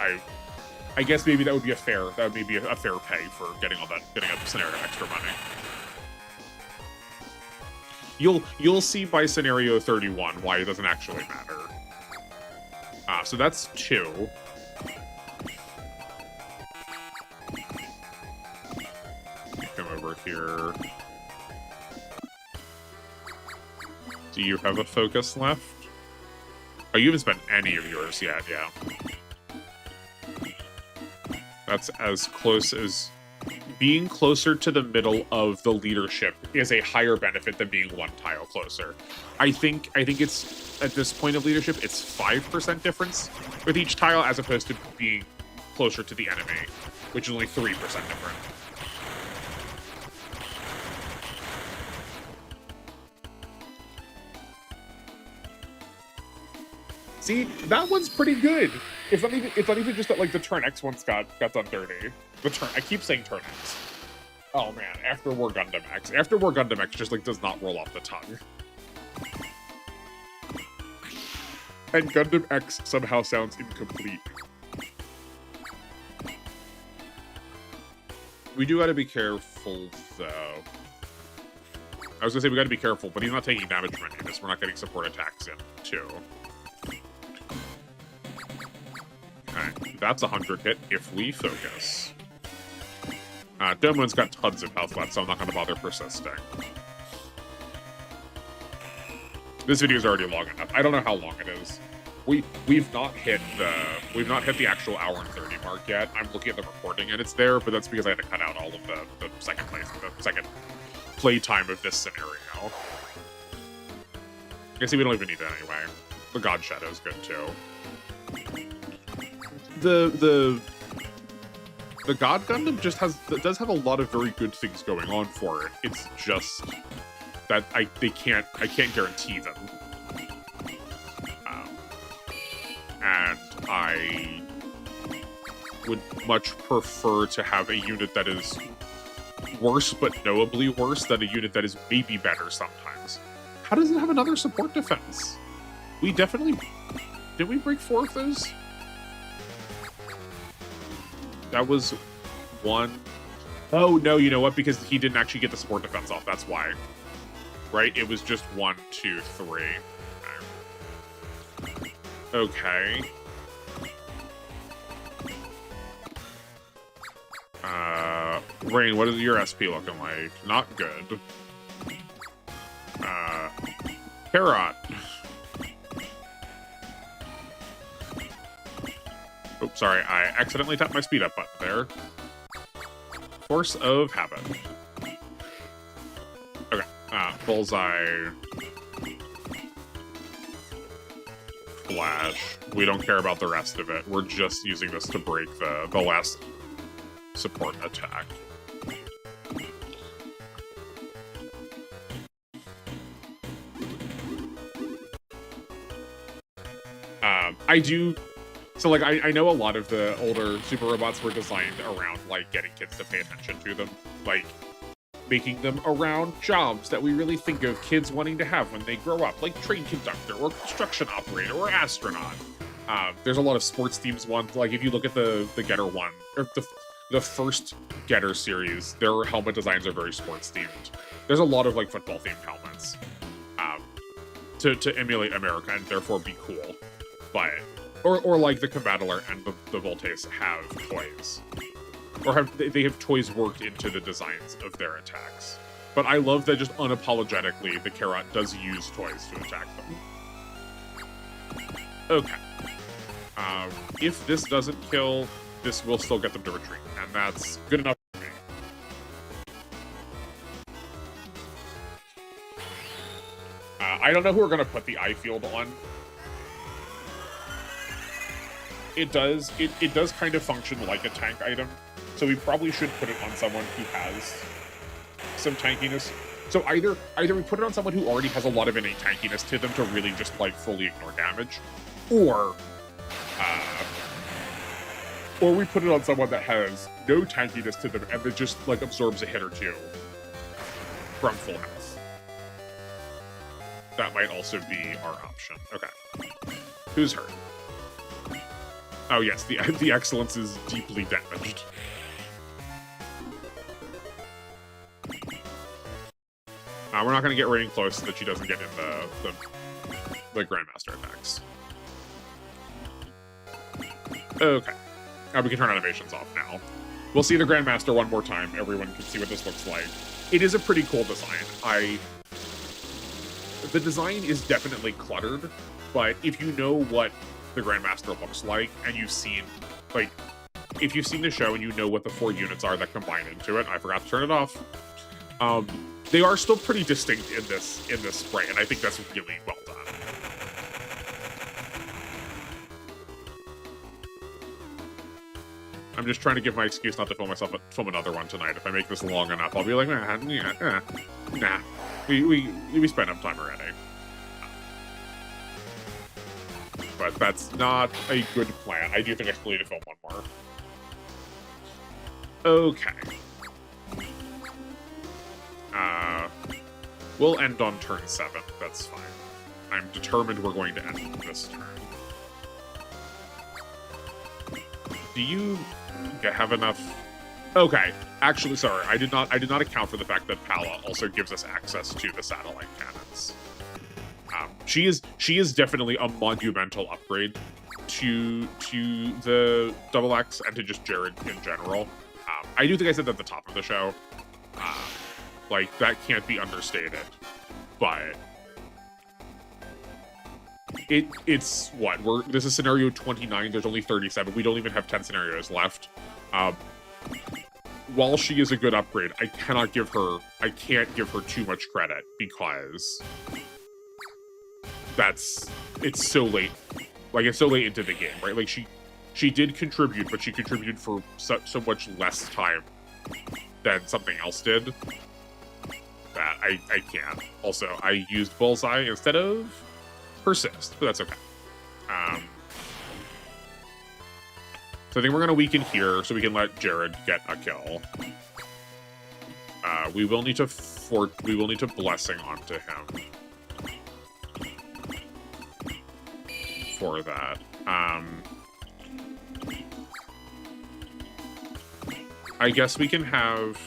I guess maybe that would be a fair pay for getting a scenario extra money. You'll see by scenario 31 why it doesn't actually matter. So that's 2. Come over here. Do you have a focus left? Oh, you haven't spent any of yours yet, yeah. That's as close as... Being closer to the middle of the leadership is a higher benefit than being 1 tile closer. I think it's, at this point of leadership, it's 5% difference with each tile as opposed to being closer to the enemy, which is only 3% different. See, that one's pretty good. It's not even just that, like, the turn X ones got done dirty. I keep saying turn X. Oh man, After War Gundam X. After War Gundam X just, like, does not roll off the tongue. And Gundam X somehow sounds incomplete. We do gotta be careful, though. I was gonna say we gotta be careful, but he's not taking damage from any of this. We're not getting support attacks in, too. Okay, that's a 100 hit if we focus. Domon's got tons of health left, so I'm not going to bother persisting. This video is already long enough. I don't know how long it is. We've not hit the actual hour and 30 mark yet. I'm looking at the recording and it's there, but that's because I had to cut out all of the second play time of this scenario. I see we don't even need it anyway. The God Shadow is good too. The God Gundam does have a lot of very good things going on for it. It's just that I can't guarantee them. I would much prefer to have a unit that is worse but knowably worse than a unit that is maybe better sometimes. How does it have another support defense? We definitely... Did we break 4 of those? That was 1... Oh, no, you know what? Because he didn't actually get the support defense off. That's why. Right? It was just 1, 2, 3. Okay. Rain, what is your SP looking like? Not good. Carrot. Oops, sorry, I accidentally tapped my speed up button there. Force of habit. Okay, bullseye. Flash. We don't care about the rest of it. We're just using this to break the last support attack. I do... So, like, I know a lot of the older super robots were designed around, like, getting kids to pay attention to them. Like, making them around jobs that we really think of kids wanting to have when they grow up, like train conductor or construction operator or astronaut. There's a lot of sports themes ones. Like, if you look at the Getter one, or the first Getter series, their helmet designs are very sports themed. There's a lot of, like, football themed helmets to emulate America and therefore be cool. But, or like the Combattler and the Voltace have toys. Or they have toys worked into the designs of their attacks. But I love that just unapologetically the Carrot does use toys to attack them. Okay. If this doesn't kill, this will still get them to retreat, and that's good enough for me. I don't know who we're going to put the eye field on. It does kind of function like a tank item, so we probably should put it on someone who has some tankiness. So either we put it on someone who already has a lot of innate tankiness to them to really just, like, fully ignore damage, or we put it on someone that has no tankiness to them and that just, like, absorbs a hit or two from full health. That might also be our option. Okay. Who's hurt? Oh yes, the Excellence is deeply damaged. We're not going to get Raining close so that she doesn't get in the Grandmaster attacks. Okay. We can turn animations off now. We'll see the Grandmaster one more time. Everyone can see what this looks like. It is a pretty cool design. The design is definitely cluttered, but if you know what the Grandmaster looks like, and you've seen, like, if you've seen the show and you know what the 4 units are that combine into it, I forgot to turn it off, they are still pretty distinct in this sprite, and I think that's really well done. I'm just trying to give my excuse not to film another one tonight. If I make this long enough, I'll be like, nah, we spent enough time already. But that's not a good plan. I do think I still need to film one more. Okay. We'll end on turn 7. That's fine. I'm determined we're going to end this turn. Do you have enough? Okay. Actually, sorry. I did not account for the fact that Pala also gives us access to the satellite cannons. She is definitely a monumental upgrade to the Double X and to just Jared in general. I do think I said that at the top of the show. Like, that can't be understated. But it's what? This is scenario 29, there's only 37. We don't even have 10 scenarios left. While she is a good upgrade, I can't give her too much credit because it's so late. Like, it's so late into the game, right? Like, she did contribute, but she contributed for so much less time than something else did that I can't. Also, I used Bullseye instead of Persist, but that's okay. So I think we're going to weaken here so we can let Jared get a kill. We will need to blessing onto him for that. I guess we can have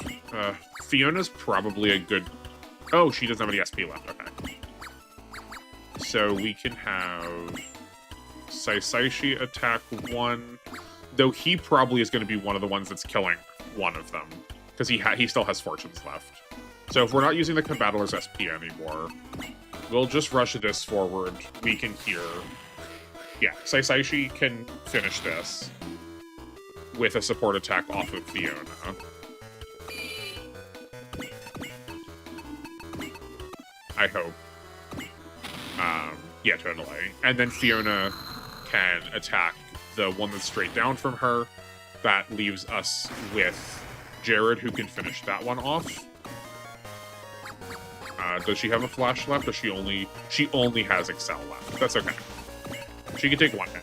Fiona's probably a good. Oh, she doesn't have any SP left. Okay, so we can have Saisaishi attack one, though he probably is going to be one of the ones that's killing one of them because he still has fortunes left. So if we're not using the Combattler's SP anymore, we'll just rush this forward. We can hear. Yeah, Saisaishi can finish this with a support attack off of Fiona. I hope. Yeah, totally. And then Fiona can attack the one that's straight down from her. That leaves us with Jared, who can finish that one off. Does she have a flash left, or she only has Excel left? That's okay. She can take one hit.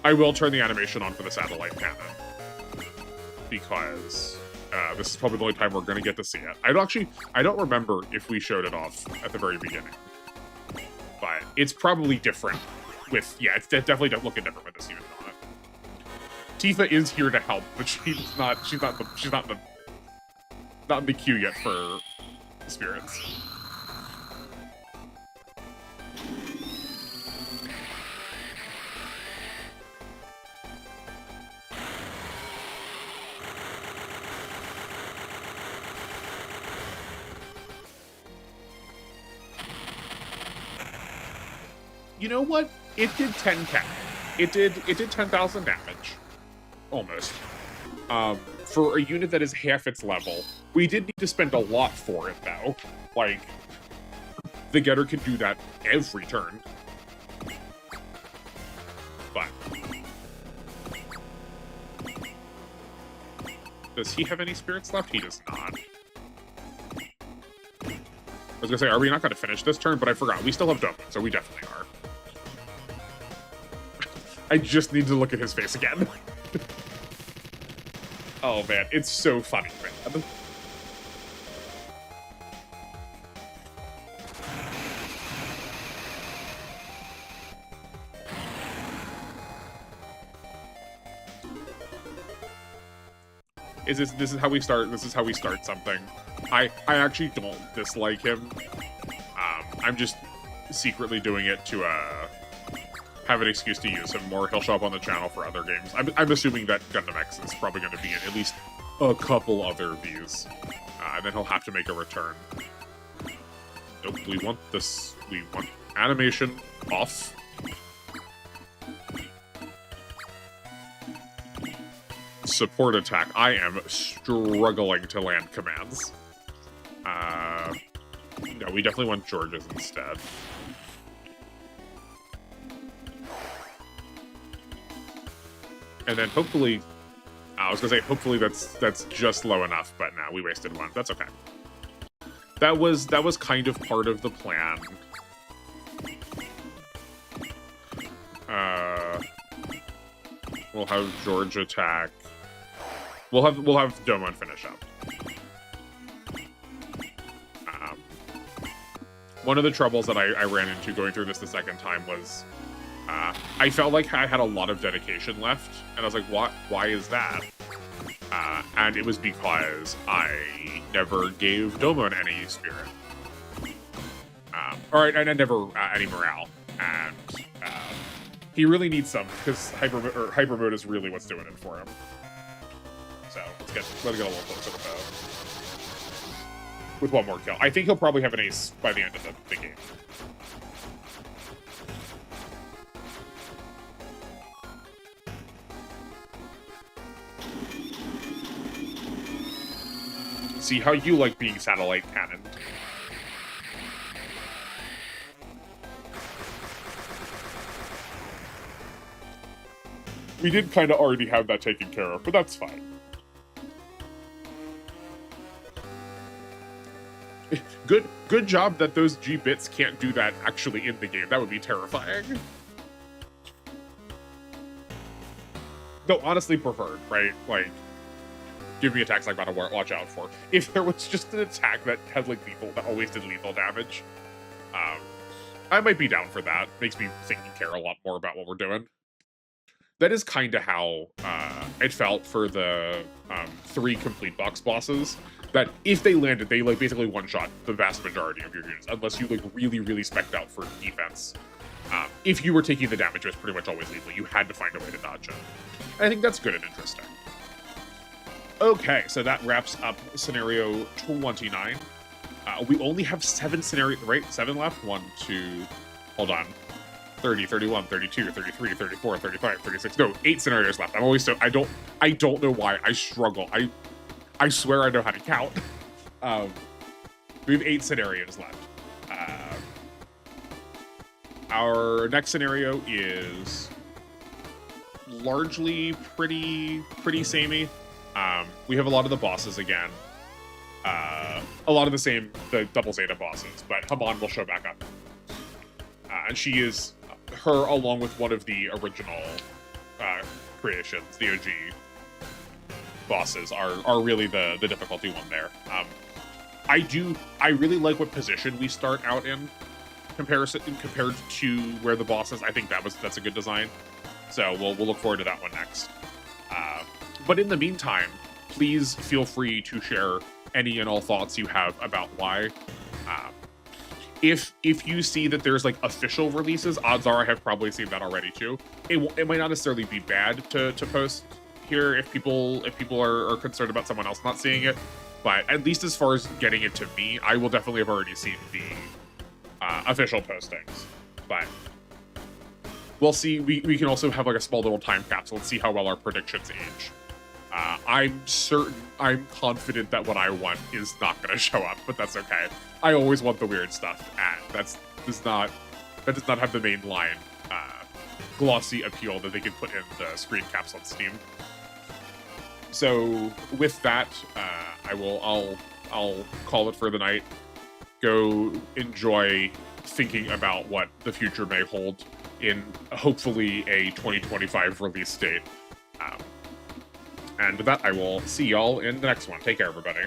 I will turn the animation on for the satellite cannon because this is probably the only time we're going to get to see it. I don't remember if we showed it off at the very beginning, but it's probably different with, yeah, it's definitely looking different with this unit on it. Tifa is here to help, but she's not in the queue yet for spirits. You know what? It did 10k. It did 10,000 damage. Almost. For a unit that is half its level. We did need to spend a lot for it, though. Like, the Getter can do that every turn. But... does he have any spirits left? He does not. I was gonna say, are we not gonna finish this turn? But I forgot. We still have Domo, so we definitely are. I just need to look at his face again. Oh man, it's so funny, man. This is how we start. This is how we start something. I actually don't dislike him. I'm just secretly doing it to have an excuse to use him more. He'll show up on the channel for other games. I'm assuming that Gundam X is probably going to be in at least a couple other Vs. And then he'll have to make a return. Nope, we want this. We want animation off. Support attack. I am struggling to land commands. No, we definitely want George's instead. And then hopefully, I was gonna say hopefully that's just low enough, but no, we wasted one. That's okay. That was kind of part of the plan. We'll have George attack. We'll have Domon finish up. One of the troubles that I ran into going through this the second time was I felt like I had a lot of dedication left, and I was like, "What? Why is that?" And it was because I never gave Domon any spirit. All right, and I never any morale, and he really needs some because hyper mode is really what's doing it for him. So let's get a little closer with one more kill. I think he'll probably have an ace by the end of the game. See how you like being satellite cannon. We did kind of already have that taken care of, but that's fine. Good job that those G-bits can't do that actually in the game. That would be terrifying. Though honestly preferred, right? Like, give me attacks I gotta watch out for. If there was just an attack that had like lethal, that always did lethal damage, um, I might be down for that. Makes me think and care a lot more about what we're doing. That is kind of how it felt for the 3 complete box bosses. That if they landed, they like basically one-shot the vast majority of your units, unless you like really, really spec'd out for defense. If you were taking the damage, it was pretty much always lethal. You had to find a way to dodge it. And I think that's good and interesting. Okay, so that wraps up scenario 29. We only have 7 scenarios, right? 7 left? 1, 2, hold on. 30, 31, 32, 33, 34, 35, 36. No, 8 scenarios left. I'm always so I don't know why. I struggle. I swear I know how to count. We have 8 scenarios left. Our next scenario is largely pretty samey. We have a lot of the bosses again. A lot of the double Zeta bosses, but Haman will show back up. And she is, her along with one of the original creations, the OG bosses, are really the difficulty one there. I really like what position we start out in compared to where the boss is. I think that's a good design. So we'll look forward to that one next. But in the meantime, please feel free to share any and all thoughts you have about why. If you see that there's like official releases, odds are I have probably seen that already too. It might not necessarily be bad to post here if people are concerned about someone else not seeing it. But at least as far as getting it to me, I will definitely have already seen the official postings. But we'll see. We can also have like a small little time capsule and see how well our predictions age. I'm confident that what I want is not going to show up, but that's okay. I always want the weird stuff, and that does not have the mainline glossy appeal that they can put in the screen caps on Steam. So with that, I'll call it for the night. Go enjoy thinking about what the future may hold in hopefully a 2025 release date. And with that, I will see y'all in the next one. Take care, everybody.